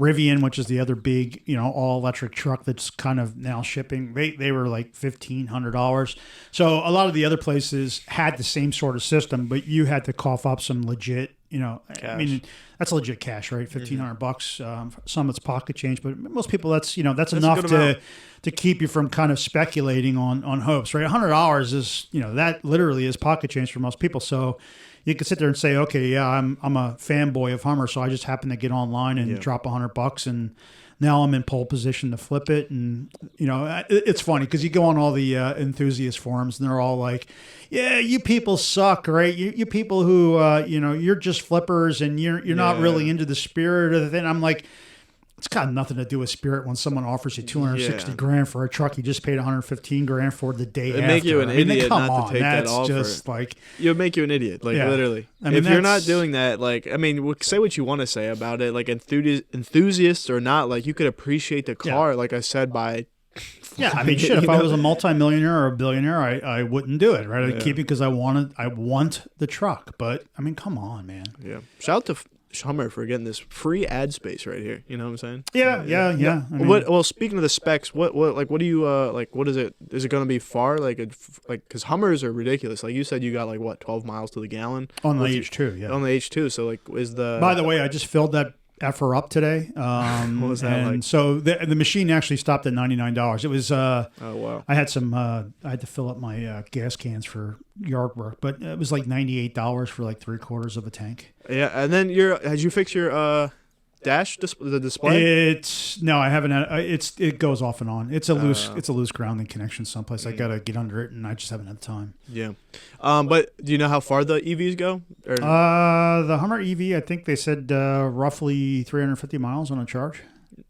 Rivian, which is the other big, all electric truck that's kind of now shipping, they were like $1,500. So a lot of the other places had the same sort of system, but you had to cough up some legit, cash. I mean, that's legit cash, right? $1,500. Some it's pocket change, but most people that's enough to keep you from kind of speculating on hopes, right? $100 is, that literally is pocket change for most people. So you could sit there and say, okay, yeah, I'm a fanboy of Hummer, so I just happen to get online and drop $100, and now I'm in pole position to flip it. And it's funny because you go on all the enthusiast forums, and they're all like, "Yeah, you people suck, right? You people who you're just flippers, and you're not really into the spirit of the thing." I'm like, it's got nothing to do with spirit when someone offers you $260,000 for a truck you just paid $115,000 for the day after. Make you an idiot not to take that offer. Just like, it would make you an idiot, like literally. I mean, if you're not doing that, like, I mean, say what you want to say about it, like enthusiasts or not, like you could appreciate the car, like I said, by. Yeah, I mean, shit. If I was a multimillionaire or a billionaire, I wouldn't do it, right? I'd keep it because I want the truck. But I mean, come on, man. Yeah. Shout out to Hummer for getting this free ad space right here. You know what I'm saying? Yeah. I mean, well, speaking of the specs, what do you like? What is it? Is it going to be far? Like because Hummers are ridiculous. Like you said, you got like what 12 miles to the gallon on the H2. Yeah, on the H2. So like, is the? By the way, I just filled that effer up today. What was that like? So the machine actually stopped at $99. It was. Oh wow! I had some. I had to fill up my gas cans for yard work, but it was like $98 for like 3/4 of a tank. Yeah, and then had you fixed your dash the display? I haven't had it goes off and on. It's a loose grounding connection someplace. I gotta get under it, and I just haven't had time. Yeah, but do you know how far the EVs go? Or? The Hummer EV, I think they said roughly 350 miles on a charge.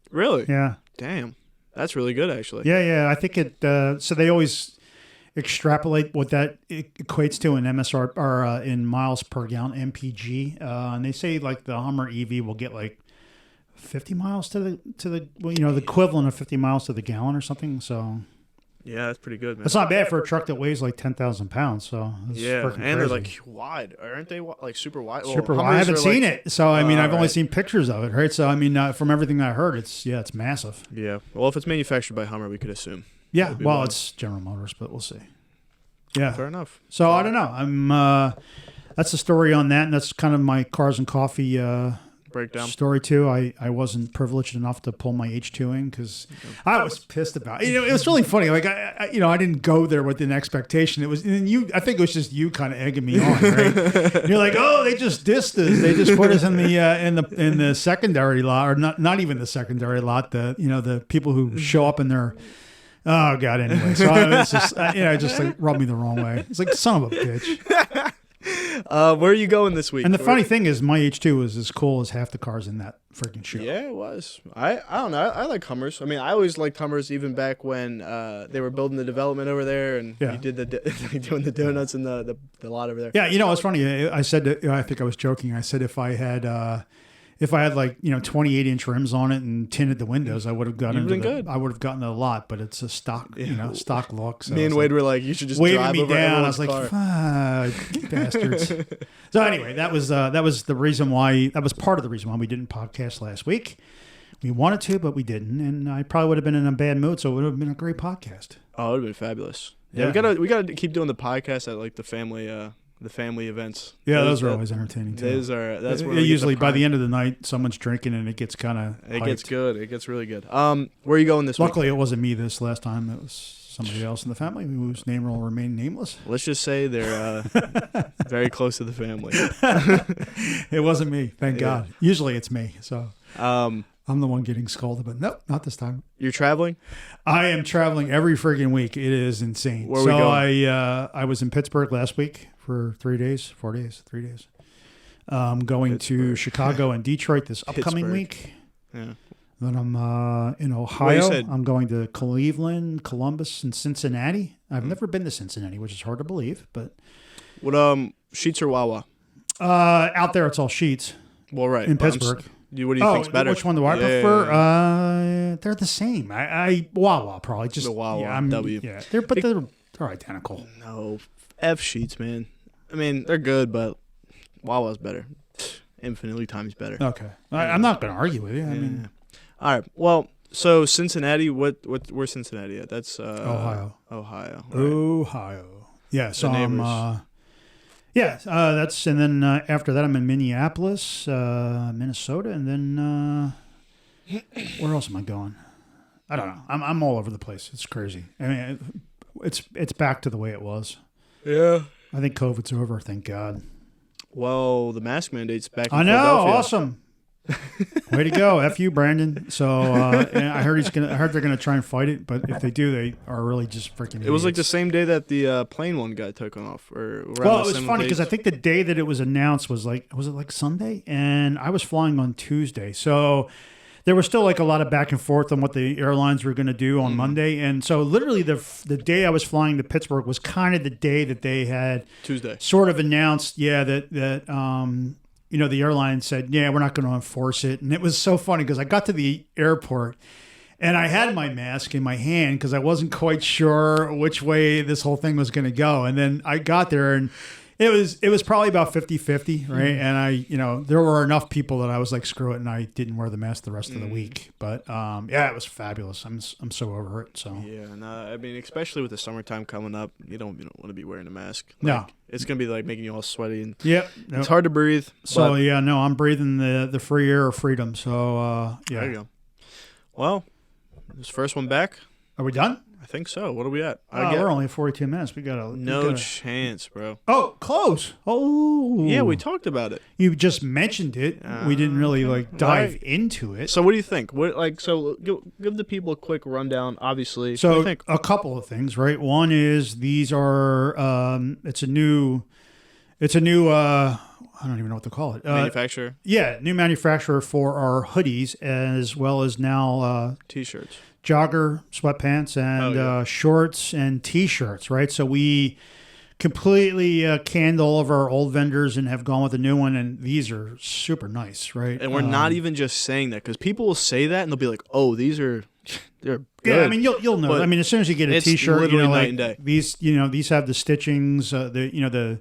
Really? Yeah. Damn, that's really good actually. Yeah. I think it. So they always extrapolate what that equates to in MSR or in miles per gallon MPG, and they say like the Hummer EV will get like 50 miles to the the equivalent of 50 miles to the gallon or something. So yeah, that's pretty good, man. That's not bad for a truck that weighs like 10,000 pounds. So it's and crazy. they're like wide, aren't they? Like super wide. Super wide. I haven't seen it, so I mean, I've only seen pictures of it, right? So I mean, from everything I heard, it's massive. Yeah. Well, if it's manufactured by Hummer, we could assume. Yeah. Well, it's General Motors, but we'll see. Yeah. Fair enough. So I don't know. I'm. That's the story on that, and that's kind of my cars and coffee breakdown story too. I wasn't privileged enough to pull my H2 in because I was pissed about it. It was really funny. Like I didn't go there with an expectation. It was, and you. I think it was just you kind of egging me on, right? And you're like, oh, they just dissed us. They just put us in the secondary lot, or not even the secondary lot. The people who show up in their Oh God! Anyway, so it's just just like rubbed me the wrong way. It's like son of a bitch. Where are you going this week? And the funny thing is, my H2 was as cool as half the cars in that freaking show. Yeah, it was. I don't know. I like Hummers. I mean, I always liked Hummers even back when they were building the development over there, and you did doing the donuts and the lot over there. Yeah, it's funny. I said, I think I was joking. I said if I had like 28-inch rims on it and tinted the windows, I would have gotten I would have gotten a lot. But it's a stock stock look. So me and Wade were like, you should just waving drive me over down. I everyone's was like, car. fuck, bastards. So anyway, that was the reason why. That was part of the reason why we didn't podcast last week. We wanted to, but we didn't, and I probably would have been in a bad mood. So it would have been a great podcast. Oh, it would have been fabulous. Yeah, we gotta keep doing the podcast at like the family events. Yeah, those are always entertaining too. That's where usually by the end of the night, someone's drinking and it gets kind of. It gets good. It gets really good. Where are you going this week? Luckily, it wasn't me this last time. It was somebody else in the family whose name will remain nameless. Let's just say they're very close to the family. It wasn't me, thank God. Usually it's me, so I'm the one getting scolded, but no, not this time. You're traveling? I am traveling every freaking week. It is insane. Where are we going? I was in Pittsburgh last week for 3 days. Going to Chicago and Detroit this upcoming week. Yeah. Then I'm in Ohio. I'm going to Cleveland, Columbus, and Cincinnati. I've never been to Cincinnati, which is hard to believe. But what Sheets or Wawa? Out there, it's all Sheets. Well, right in Pittsburgh. What do you think's better? Which one do I prefer? Yeah. They're the same. I Wawa probably just the Wawa W. Yeah, they're identical. No, F Sheets, man. I mean, they're good, but Wawa's better. Infinitely times better. Okay, I'm not going to argue with you. I mean, all right. Well, so Cincinnati. Where's Cincinnati at? That's Ohio. Ohio. Right. Ohio. Yeah. So I'm. That's and then after that I'm in Minneapolis, Minnesota, and then where else am I going? I don't know. I'm all over the place. It's crazy. I mean, it's back to the way it was. Yeah. I think COVID's over. Thank God. Well, the mask mandate's back in I know. Philadelphia. Awesome. Way to go. F you, Brandon. So I heard they're gonna try and fight it, but if they do, they are really just freaking idiots. It was like the same day that the plane one got taken off. Well, it was funny because I think the day that it was announced was it like Sunday? And I was flying on Tuesday. So there was still like a lot of back and forth on what the airlines were going to do on Monday. And so literally the day I was flying to Pittsburgh was kind of the day that they had Tuesday sort of announced, that the airline said, yeah, we're not going to enforce it. And it was so funny because I got to the airport and I had my mask in my hand because I wasn't quite sure which way this whole thing was going to go. And then I got there and it was probably about 50-50, right? And there were enough people that I was like, screw it. And I didn't wear the mask the rest of the week. But it was fabulous. I'm so over it. So yeah, no, I mean, especially with the summertime coming up, you don't want to be wearing a mask. No. It's going to be like making you all sweaty. And it's hard to breathe. So I'm breathing the free air of freedom. So There you go. Well, this first one back. Are we done? I think so. What are we at? We're only at 42 minutes. We got no chance, bro. Oh, close. Oh, yeah, we talked about it. You just mentioned it. We didn't really dive into it. So, what do you think? Give the people a quick rundown. Obviously, so what do you think? A couple of things, right? One is these are. It's a new. I don't even know what to call it. Manufacturer. Yeah, new manufacturer for our hoodies as well as now T-shirts. Jogger sweatpants and shorts and T-shirts, right? So we completely canned all of our old vendors and have gone with a new one, and these are super nice, right? And we're not even just saying that because people will say that and they'll be like, "Oh, they're good." Yeah, I mean you'll know. I mean, as soon as you get a T-shirt, night and day. These have the stitchings, the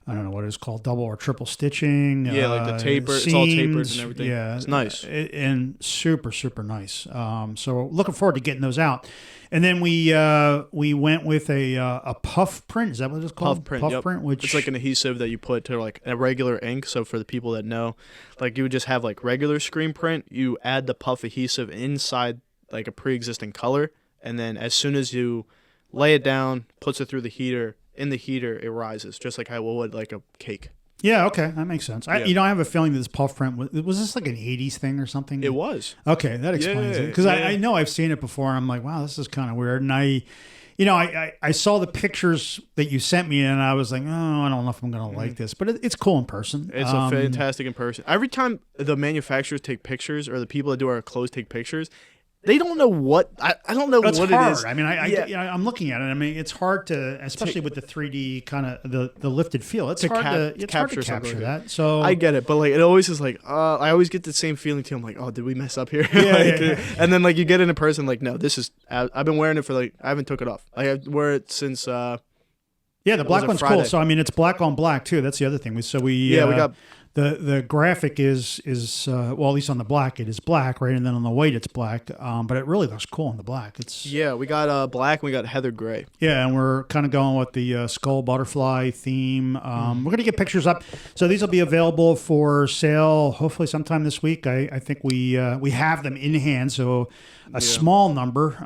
I don't know what it's called, double or triple stitching. Yeah, like the taper. Seams, it's all tapered and everything. Yeah, it's nice and super, super nice. So looking forward to getting those out. And then we went with a puff print. Is that what it's called? Puff print. Which it's like an adhesive that you put to like a regular ink. So for the people that know, like you would just have like regular screen print. You add the puff adhesive inside like a pre-existing color, and then as soon as you lay it down, puts it through the heater. In the heater, it rises just like how it would like a cake. Yeah, okay, that makes sense. I have a feeling that this puff print was this like an '80s thing or something. It was. Okay, that explains it because I know I've seen it before. And I'm like, wow, this is kind of weird. And I saw the pictures that you sent me, and I was like, oh, I don't know if I'm gonna like this, but it's cool in person. It's a fantastic in person. Every time the manufacturers take pictures or the people that do our clothes take pictures, they don't know what I don't know what hard. it is. I mean, I'm looking at it. I mean, it's hard to, especially with the 3D kind of the lifted feel. It's hard to capture that. So I get it, but like it always is like I always get the same feeling too. I'm like, oh, did we mess up here? And then like you get it in person, like no, this is. I've been wearing it for like I haven't took it off. I wear it since. The black one's Friday. cool. So I mean, it's black on black too. That's the other thing. We got. The graphic is well, at least on the black it is black, right, and then on the white it's black. But it really looks cool on the black. We got black and we got heather gray. Yeah, and we're kind of going with the skull butterfly theme. We're gonna get pictures up, so these will be available for sale hopefully sometime this week. I think we have them in hand, so a small number.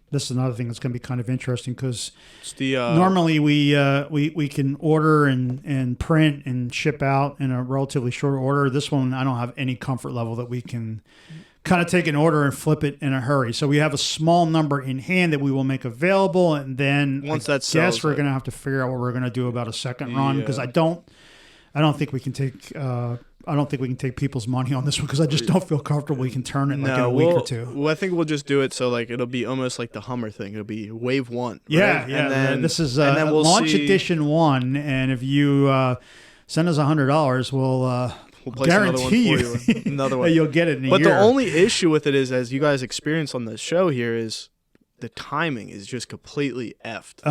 This is another thing that's going to be kind of interesting because normally we can order and print and ship out in a relatively short order. This one, I don't have any comfort level that we can kind of take an order and flip it in a hurry. So we have a small number in hand that we will make available, and then once that sells, we're going to have to figure out what we're going to do about a second run because I don't think we can take. I don't think we can take people's money on this one because I just don't feel comfortable we can turn it in a week or two. Well, I think we'll just do it so like it'll be almost like the Hummer thing. It'll be wave 1. Right? Yeah. And then, this is we'll launch edition 1, and if you send us $100, we'll guarantee another one for you. Another one. You'll get it in a year. But the only issue with it is, as you guys experience on the show here, is the timing is just completely effed.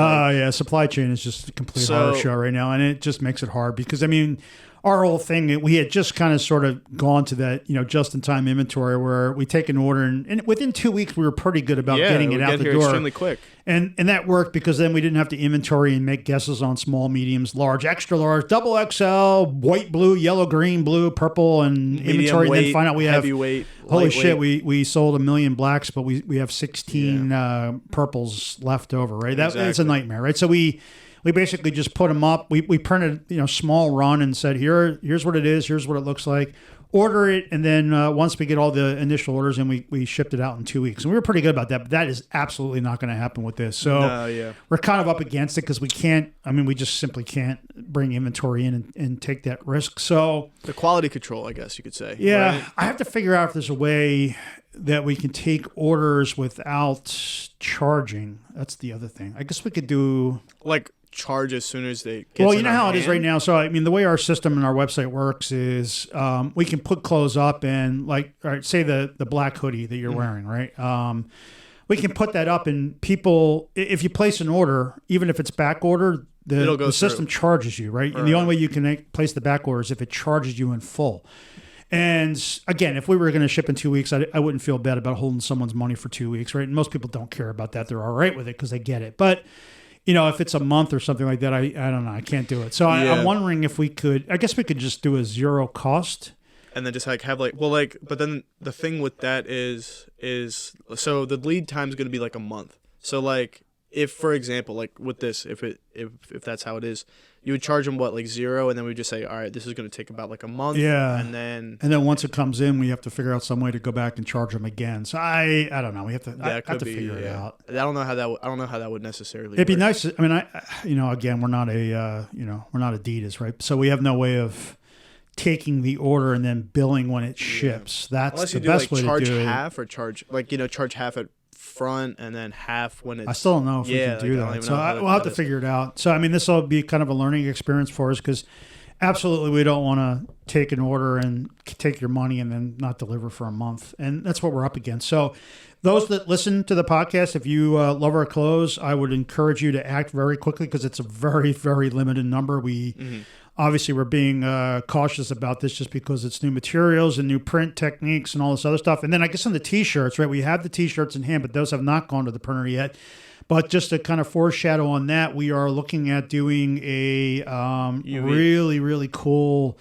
Supply chain is just a complete horror show right now, and it just makes it hard because I mean. Our whole thing, we had just kind of sort of gone to that, just-in-time inventory where we take an order, and within 2 weeks, we were pretty good about getting it out the door. Extremely quick. And that worked because then we didn't have to inventory and make guesses on small, mediums, large, extra large, double XL, white, blue, yellow, green, blue, purple, and medium inventory. Weight, and then find out we have heavyweight. Holy shit! We sold 1 million blacks, but we have 16 purples left over. Right, it's a nightmare. Right, so we basically just put them up. We printed small run and said here's what it is. Here's what it looks like. Order it, and then once we get all the initial orders in, we shipped it out in 2 weeks, and we were pretty good about that. But that is absolutely not going to happen with this. So we're kind of up against it because we can't. I mean, we just simply can't bring inventory in and take that risk. So the quality control, I guess you could say. Yeah, right? I have to figure out if there's a way that we can take orders without charging. That's the other thing. I guess we could do like charge as soon as they get you know how it is right now. So I mean, the way our system and our website works is we can put clothes up and like, all right, say the black hoodie that you're wearing, right? We can put that up, and people, if you place an order, even if it's back order, the system charges you, right? And the only way you can place the back order is if it charges you in full. And again, if we were going to ship in 2 weeks, I wouldn't feel bad about holding someone's money for 2 weeks, right? And most people don't care about that. They're all right with it because they get it. But if it's a month or something like that, I don't know. I can't do it. So I'm wondering if we could. I guess we could just do a zero cost, and then just but then the thing with that is so the lead time is going to be like a month. So like if, for example, like with this, if that's how it is, you would charge them like zero, and then we would just say, all right, this is going to take about like a month. Yeah, and then once it comes in, we have to figure out some way to go back and charge them again. So I don't know. We have to figure it out. I don't know how that would necessarily. It'd be work. nice. I mean, again, we're not Adidas, right? So we have no way of taking the order and then billing when it ships. That's the best way to do it. Charge half or charge half at front and then half when it's. I still don't know if we can do that. So we'll have to figure it out. So I mean, this will be kind of a learning experience for us because absolutely we don't want to take an order and take your money and then not deliver for a month, and that's what we're up against. So those that listen to the podcast, if you love our clothes, I would encourage you to act very quickly because it's a very, very limited number. Obviously, we're being cautious about this just because it's new materials and new print techniques and all this other stuff. And then I guess on the T-shirts, right, we have the T-shirts in hand, but those have not gone to the printer yet. But just to kind of foreshadow on that, we are looking at doing a really, really cool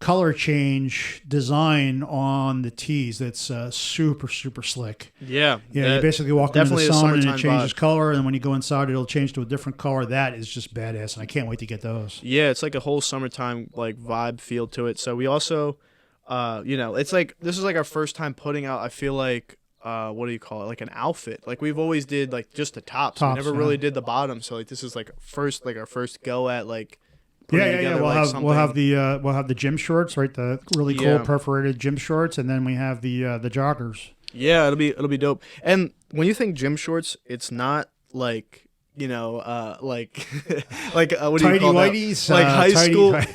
color change design on the tees that's super, super slick. Yeah. Yeah, you basically walk into the sun and it changes vibe. color, and then when you go inside, it'll change to a different color. That is just badass, and I can't wait to get those. Yeah, it's like a whole summertime like vibe feel to it. So we also, it's like this is like our first time putting out. I feel like what do you call it? Like an outfit. Like we've always did like just the tops. We never really did the bottom. So like this is like our first go at like. Yeah. We'll have the gym shorts, right? The really cool perforated gym shorts, and then we have the joggers. Yeah, it'll be dope. And when you think gym shorts, it's not like like what do you call whiteys, that?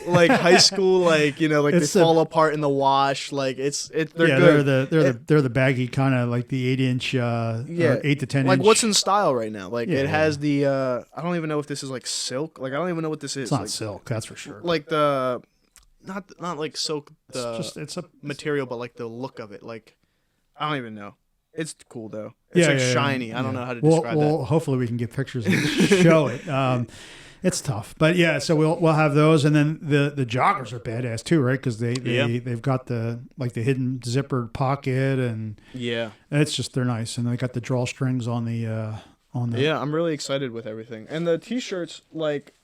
Like high school, like they fall apart in the wash. Like they're good. They're the baggy kind of like the 8-inch, 8 to 10 like inch. what's in style right now. Like it has the I don't even know if this is like silk. Like I don't even know what this is. It's not silk, that's for sure. Like the not like silk. It's a material, but like the look of it. Like I don't even know. It's cool though. It's shiny. I don't know how to describe that. Well, hopefully we can get pictures and show it. It's tough, but yeah. So we'll have those, and then the joggers are badass too, right? Because they've got the hidden zippered pocket, and it's just they're nice, and they got the drawstrings on the. Yeah, I'm really excited with everything, and the t-shirts like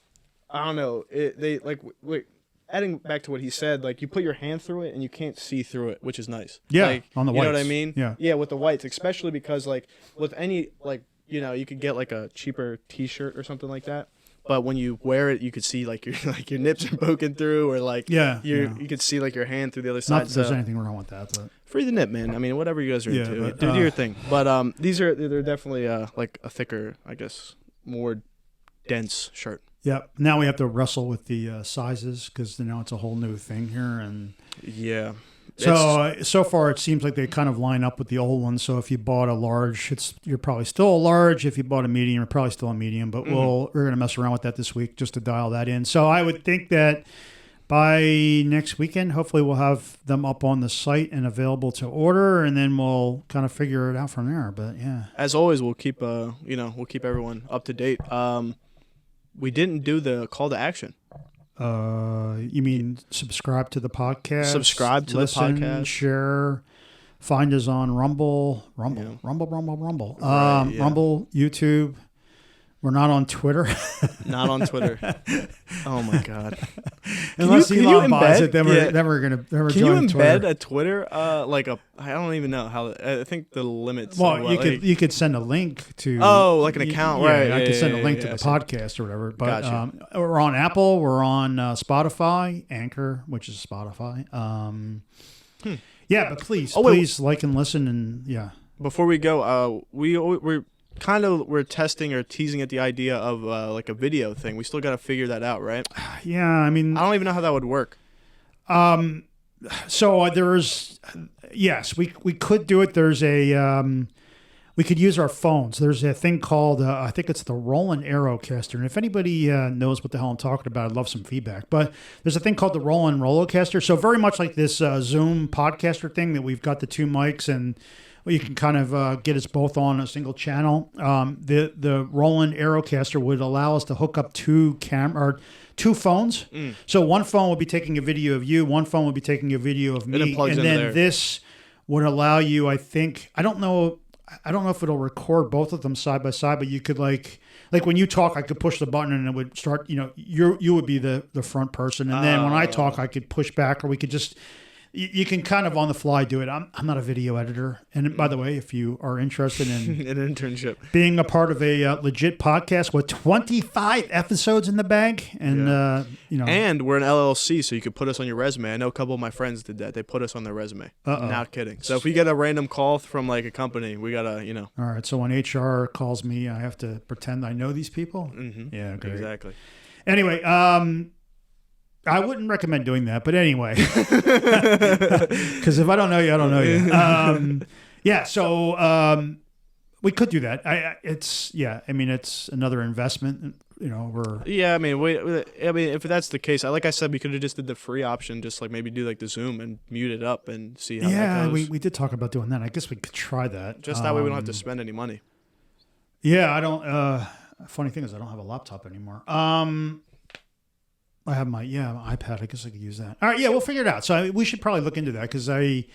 I don't know they like wait. Adding back to what he said, like you put your hand through it and you can't see through it, which is nice. Yeah, like, on the whites. You know what I mean? Yeah, with the whites, especially because like with any like you could get like a cheaper T-shirt or something like that, but when you wear it, you could see like your nips are poking through, or like you could see like your hand through the other side. Not that there's anything wrong with that, but free the nip, man. I mean, whatever you guys are into, do your thing. But they're definitely like a thicker, I guess, more dense shirt. Yeah. Now we have to wrestle with the sizes because now it's a whole new thing here, and so far it seems like they kind of line up with the old ones. So if you bought a large, you're probably still a large. If you bought a medium, you're probably still a medium. But we're gonna mess around with that this week just to dial that in. So I would think that by next weekend, hopefully we'll have them up on the site and available to order, and then we'll kind of figure it out from there. But yeah, as always, we'll keep we'll keep everyone up to date. We didn't do the call to action. You mean subscribe to the podcast? Subscribe to the podcast. Share. Find us on Rumble. Rumble. Right, Rumble, YouTube. We're not on Twitter. Not on Twitter. Oh my God. Unless Elon buys it, then we're gonna. Can you embed a Twitter? I don't even know how. I think the limits. Well, you could send a link to. Oh, like an account, right? I could send a link to the podcast or whatever. But gotcha. We're on Apple. We're on Spotify, Anchor, which is Spotify. Yeah, but please like and listen, and Before we go, we're testing or teasing at the idea of like a video thing. We still got to figure that out, right? Yeah, I mean, I don't even know how that would work. So there's, yes, we could do it. There's we could use our phones. There's a thing called, I think it's the Roland Aerocaster. And if anybody knows what the hell I'm talking about, I'd love some feedback. But there's a thing called the Roland Rollocaster. So very much like this Zoom podcaster thing that we've got the two mics and you can kind of get us both on a single channel. The Roland Aerocaster would allow us to hook up two phones. So one phone would be taking a video of you, one phone would be taking a video of me, and then this would allow you. I don't know if it'll record both of them side by side, but you could like when you talk, I could push the button and it would start. You would be the front person, and then when I talk, I could push back, or we could just. You can kind of on the fly do it. I'm not a video editor. And by the way, if you are interested in an internship, being a part of a legit podcast with 25 episodes in the bag, and and we're an LLC, so you could put us on your resume. I know a couple of my friends did that. They put us on their resume. Not kidding. So if we get a random call from like a company, we gotta, All right. So when HR calls me, I have to pretend I know these people. Mm-hmm. Yeah. Great. Exactly. Anyway, I wouldn't recommend doing that, but anyway, because if I don't know you, I don't know you. So we could do that. It's another investment. If that's the case, like I said, we could have just did the free option, just like maybe do like the Zoom and mute it up and see how that goes. we did talk about doing that. I guess we could try that. Just that way we don't have to spend any money. Yeah, I don't. Funny thing is, I don't have a laptop anymore. I have my iPad. I guess I could use that. All right, yeah, we'll figure it out. So we should probably look into that because I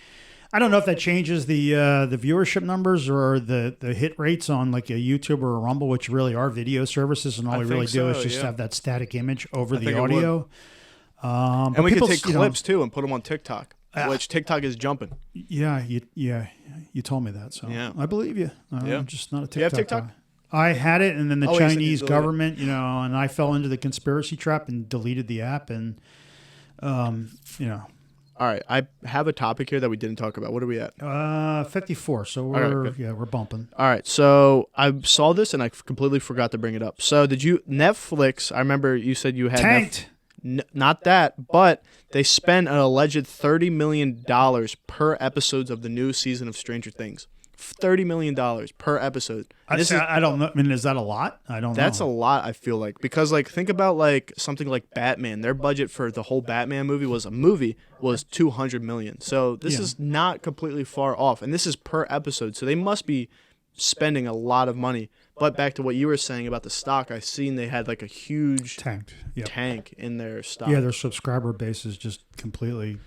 don't know if that changes the viewership numbers or the hit rates on like a YouTube or a Rumble, which really are video services, and all we really do is just have that static image over the audio. And we can take clips too and put them on TikTok, which TikTok is jumping. Yeah, you told me that, so I believe you. I'm just not a TikTok. You have TikTok? Guy. I had it, and then the Chinese government, and I fell into the conspiracy trap and deleted the app, and All right, I have a topic here that we didn't talk about. What are we at? 54. So we're bumping. All right, so I saw this and I completely forgot to bring it up. So did you Netflix? I remember you said you had tanked. Not that, but they spent an alleged $30 million per episodes of the new season of Stranger Things. $30 million per episode. I don't know. I mean, is that a lot? I don't know. That's a lot, I feel like. Because, like, think about, like, something like Batman. Their budget for the whole Batman movie was $200 million. So this is not completely far off. And this is per episode. So they must be spending a lot of money. But back to what you were saying about the stock, I seen they had, like, a huge tank in their stock. Yeah, their subscriber base is just completely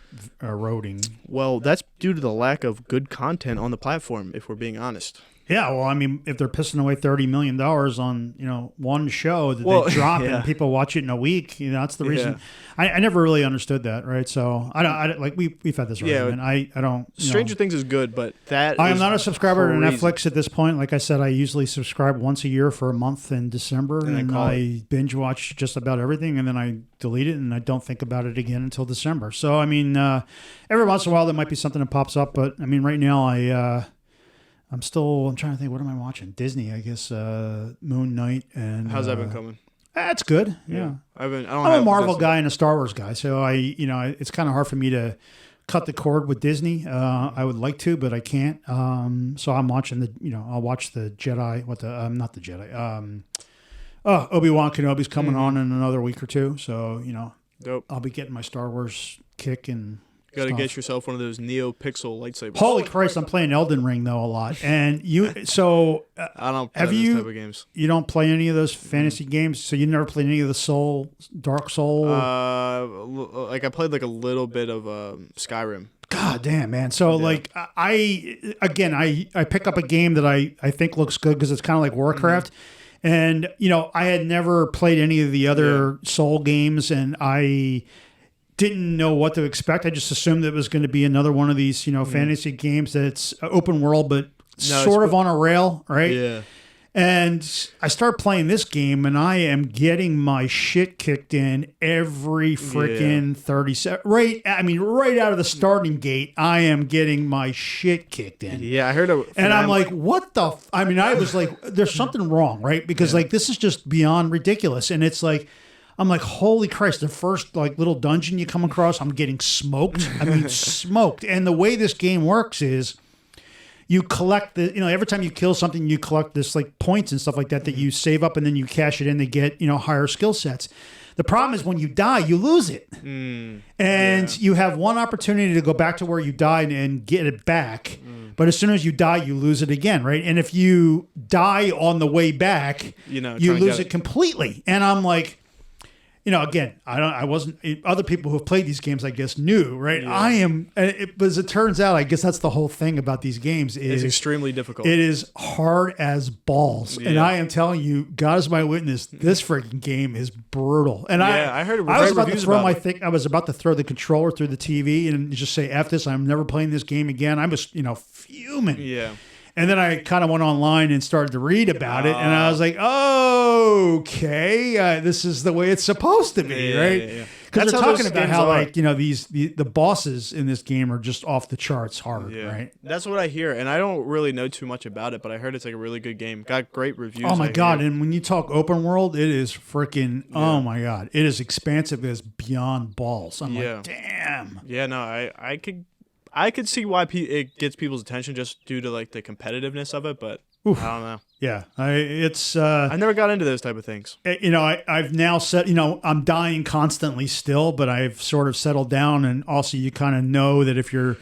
eroding. Well, that's due to the lack of good content on the platform, if we're being honest. Yeah, well, I mean, if they're pissing away $30 million on one show that they drop and people watch it in a week, that's the reason. I never really understood that, right? So I like we've had this argument. I don't. Stranger Things is good, but I am not a subscriber to Netflix at this point. Like I said, I usually subscribe once a year for a month in December, and I binge watch just about everything, and then I delete it, and I don't think about it again until December. So I mean, every once in a while there might be something that pops up, but I mean, right now I'm trying to think, what am I watching? Disney, I guess, Moon Knight. And how's that been coming? That's good. Yeah. I'm a Marvel guy and a Star Wars guy, so it's kind of hard for me to cut the cord with Disney. I would like to, but I can't. So I'm watching I'll watch the Jedi, not the Jedi. Obi-Wan Kenobi's coming on in another week or two, so, dope. I'll be getting my Star Wars kick and got to get yourself one of those NeoPixel lightsabers. Holy Christ, I'm playing Elden Ring though a lot, and I don't play those type of games. You don't play any of those fantasy games, so you never played any of the Dark Soul. Like I played like a little bit of Skyrim. God damn, man! So like I pick up a game that I think looks good because it's kind of like Warcraft. And I had never played any of the other Soul games, and I didn't know what to expect. I just assumed it was going to be another one of these, fantasy games that's open world, but sort of on a rail, right? Yeah. And I start playing this game, and I am getting my shit kicked in every freaking 30 seconds. Right out of the starting gate, I am getting my shit kicked in. Yeah, I heard it. And I'm like, what the? I was like, there's something wrong, right? Because like this is just beyond ridiculous, and it's like. I'm like, holy Christ, the first like little dungeon you come across, I'm getting smoked. I mean, smoked. And the way this game works is you collect every time you kill something, you collect this like points and stuff like that you save up and then you cash it in to get, higher skill sets. The problem is when you die, you lose it. And you have one opportunity to go back to where you died and get it back. But as soon as you die, you lose it again, right? And if you die on the way back, you lose it completely. And I'm like, again, I wasn't. Other people who have played these games, I guess, knew, right? Yeah. I am, as it turns out, I guess that's the whole thing about these games. It's extremely difficult. It is hard as balls, and I am telling you, God is my witness. This freaking game is brutal. And I heard. I was about to throw I was about to throw the controller through the TV and just say, "F this! I'm never playing this game again." I was, fuming. Yeah. And then I kind of went online and started to read about it, and I was like, okay, this is the way it's supposed to be, right? Because they're talking about how, like, the bosses in this game are just off the charts hard, right? That's what I hear, and I don't really know too much about it, but I heard it's like a really good game. Got great reviews. Oh, my God. And when you talk open world, it is freaking, oh, my God. It is expansive as beyond balls. I'm like, damn. Yeah, no, I could see why it gets people's attention just due to like the competitiveness of it, but I don't know. Yeah, I never got into those type of things. I've now said, I'm dying constantly still, but I've sort of settled down, and also you kind of know that if you're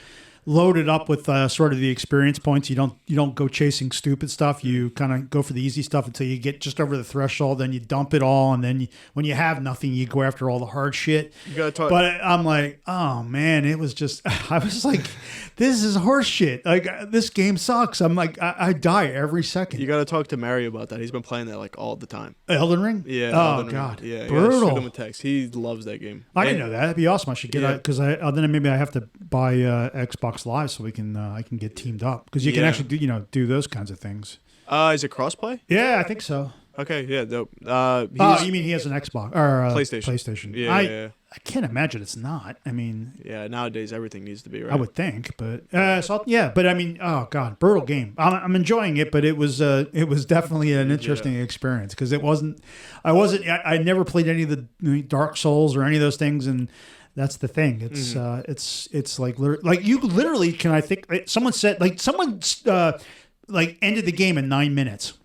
load it up with sort of the experience points. You don't go chasing stupid stuff. You kind of go for the easy stuff until you get just over the threshold. Then you dump it all, and then when you have nothing, you go after all the hard shit. You gotta talk. But I'm like, oh man, it was just. I was like, this is horse shit. Like this game sucks. I'm like, I die every second. You gotta talk to Mario about that. He's been playing that like all the time. Elden Ring. Yeah. Oh Elden God. Ring. Yeah. Brutal. Shoot him a text. He loves that game. I didn't know that. That'd be awesome. I should get it because then maybe I have to buy Xbox Live so we can I can get teamed up because you can actually do those kinds of things. Is it crossplay? Yeah, I think so. Okay, yeah, dope. You mean he has an Xbox or PlayStation? Yeah, I can't imagine it's not. I mean, yeah, nowadays everything needs to be right. I would think, but but I mean, oh god, brutal game. I'm enjoying it, but it was definitely an interesting experience because I never played any of the Dark Souls or any of those things, and that's the thing. It's it's like you literally can. I think someone said ended the game in 9 minutes.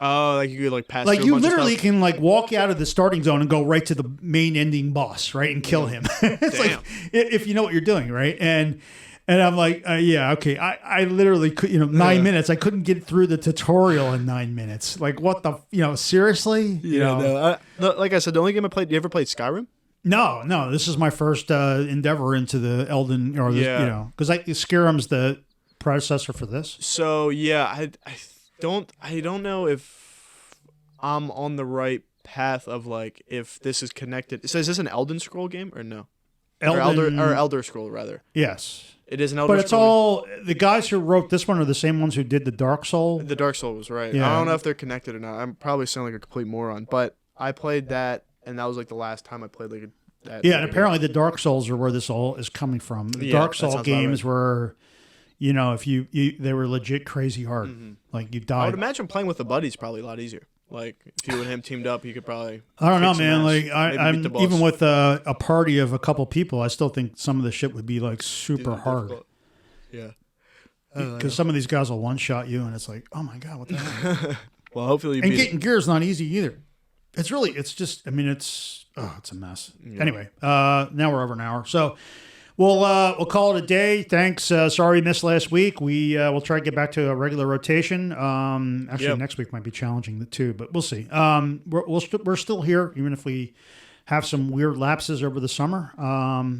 Oh, like you could like pass. Like you literally can like walk out of the starting zone and go right to the main ending boss, right, and kill him. It's like if you know what you're doing, right? And I'm like, yeah, okay. I literally could, 9 minutes. I couldn't get through the tutorial in 9 minutes. Like what the, seriously? No, like I said, the only game I played. You ever played Skyrim? No. This is my first endeavor into the Elden, because Skyrim's the predecessor for this. So yeah, I don't know if I'm on the right path of like if this is connected. So is this an Elden Scroll game or no? Elder Scroll rather. Yes. It is an Elder Scroll. But it's all the guys who wrote this one are the same ones who did the Dark Soul. The Dark Soul was right. Yeah. I don't know if they're connected or not. I'm probably sounding like a complete moron, but I played that and that was like the last time I played like that. Yeah, and apparently the Dark Souls are where this all is coming from. The Dark Soul games were if you they were legit crazy hard. Mm-hmm. Like you died. I would imagine playing with a buddy's probably a lot easier. Like if you and him teamed up, you could probably. I don't know, man. Like I'm even with a party of a couple people, I still think some of the shit would be like super hard. Difficult. Yeah. Because some of these guys will one shot you, and it's like, oh my god, what the hell? Well, hopefully. And getting gear is not easy either. It's just. I mean, it's a mess. Yeah. Anyway, now we're over an hour, so. We'll call it a day. Thanks. Sorry we missed last week. We'll try to get back to a regular rotation. Next week might be challenging too, but we'll see. We're still here, even if we have some weird lapses over the summer.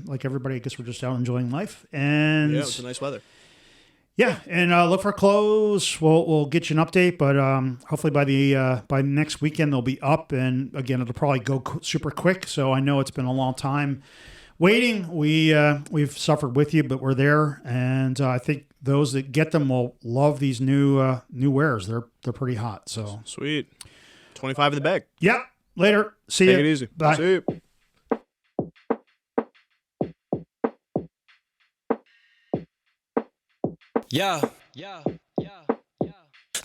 Like everybody, I guess we're just out enjoying life. And it's a nice weather. Yeah, and look for clothes. We'll get you an update, but hopefully by next weekend they'll be up. And again, it'll probably go super quick. So I know it's been a long time. Waiting, we've suffered with you, but we're there, and I think those that get them will love these new wares. They're pretty hot. So sweet, 25 in the bag. Yep. Later. See you. Take it easy. Bye. See you. Yeah.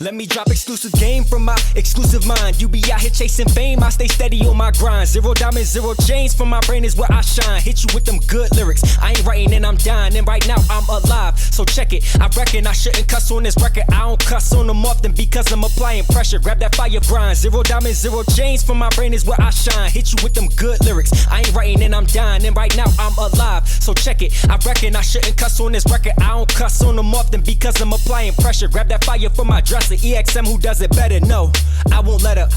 Let me drop exclusive game from my exclusive mind. You be out here chasing fame, I stay steady on my grind. 0 diamonds, 0 chains, from my brain is where I shine. Hit you with them good lyrics, I ain't writing and I'm dying. And right now I'm alive, so check it. I reckon I shouldn't cuss on this record. I don't cuss on them often because I'm applying pressure. Grab that fire grind. 0 diamonds, 0 chains, from my brain is where I shine. Hit you with them good lyrics, I ain't writing and I'm dying. And right now I'm alive, so check it. I reckon I shouldn't cuss on this record. I don't cuss on them often because I'm applying pressure. Grab that fire from my dresser. EXM, who does it better? No, I won't let up.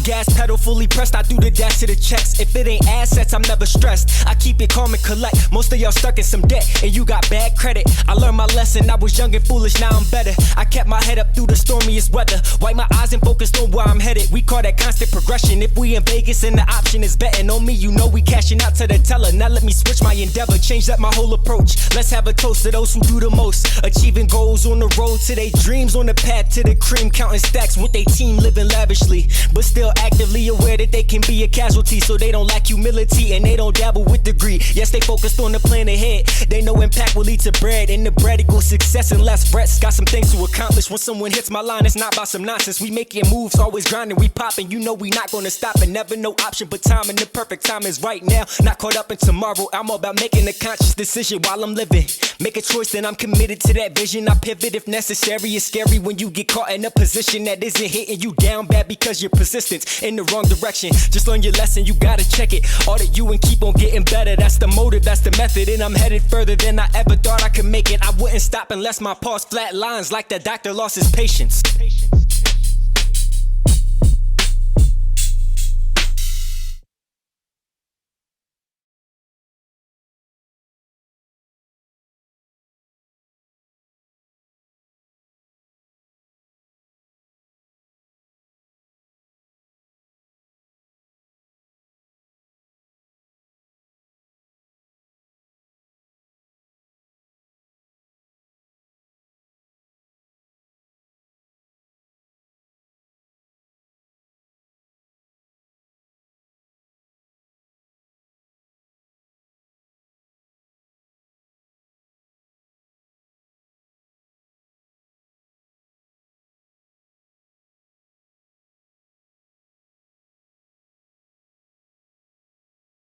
Gas pedal fully pressed, I do the dash to the checks. If it ain't assets, I'm never stressed. I keep it calm and collect. Most of y'all stuck in some debt, and you got bad credit. I learned my lesson, I was young and foolish, now I'm better. I kept my head up through the stormiest weather. Wipe my eyes and focused on where I'm headed. We call that constant progression. If we in Vegas and the option is betting on me, you know we cashing out to the teller. Now let me switch my endeavor, change up my whole approach. Let's have a toast to those who do the most. Achieving goals on the road to their dreams, on the path to the cream, counting stacks with their team, living lavishly, but still actively aware that they can be a casualty, so they don't lack humility and they don't dabble with degree. Yes, they focused on the plan ahead. They know impact will lead to bread, and the bread equals success and less frets. Got some things to accomplish. When someone hits my line, it's not about some nonsense. We making moves, always grinding, we popping. You know we not gonna stop, and never no option but time, and the perfect time is right now. Not caught up in tomorrow. I'm all about making a conscious decision while I'm living. Make a choice, then I'm committed to that vision. I pivot if necessary. It's scary when you get caught in a position that isn't hitting you down bad because you're persistent. assistance in the wrong direction. Just learn your lesson, you gotta check it. Audit you and keep on getting better. That's the motive, that's the method. And I'm headed further than I ever thought I could make it. I wouldn't stop unless my pulse flat lines like the doctor lost his patience.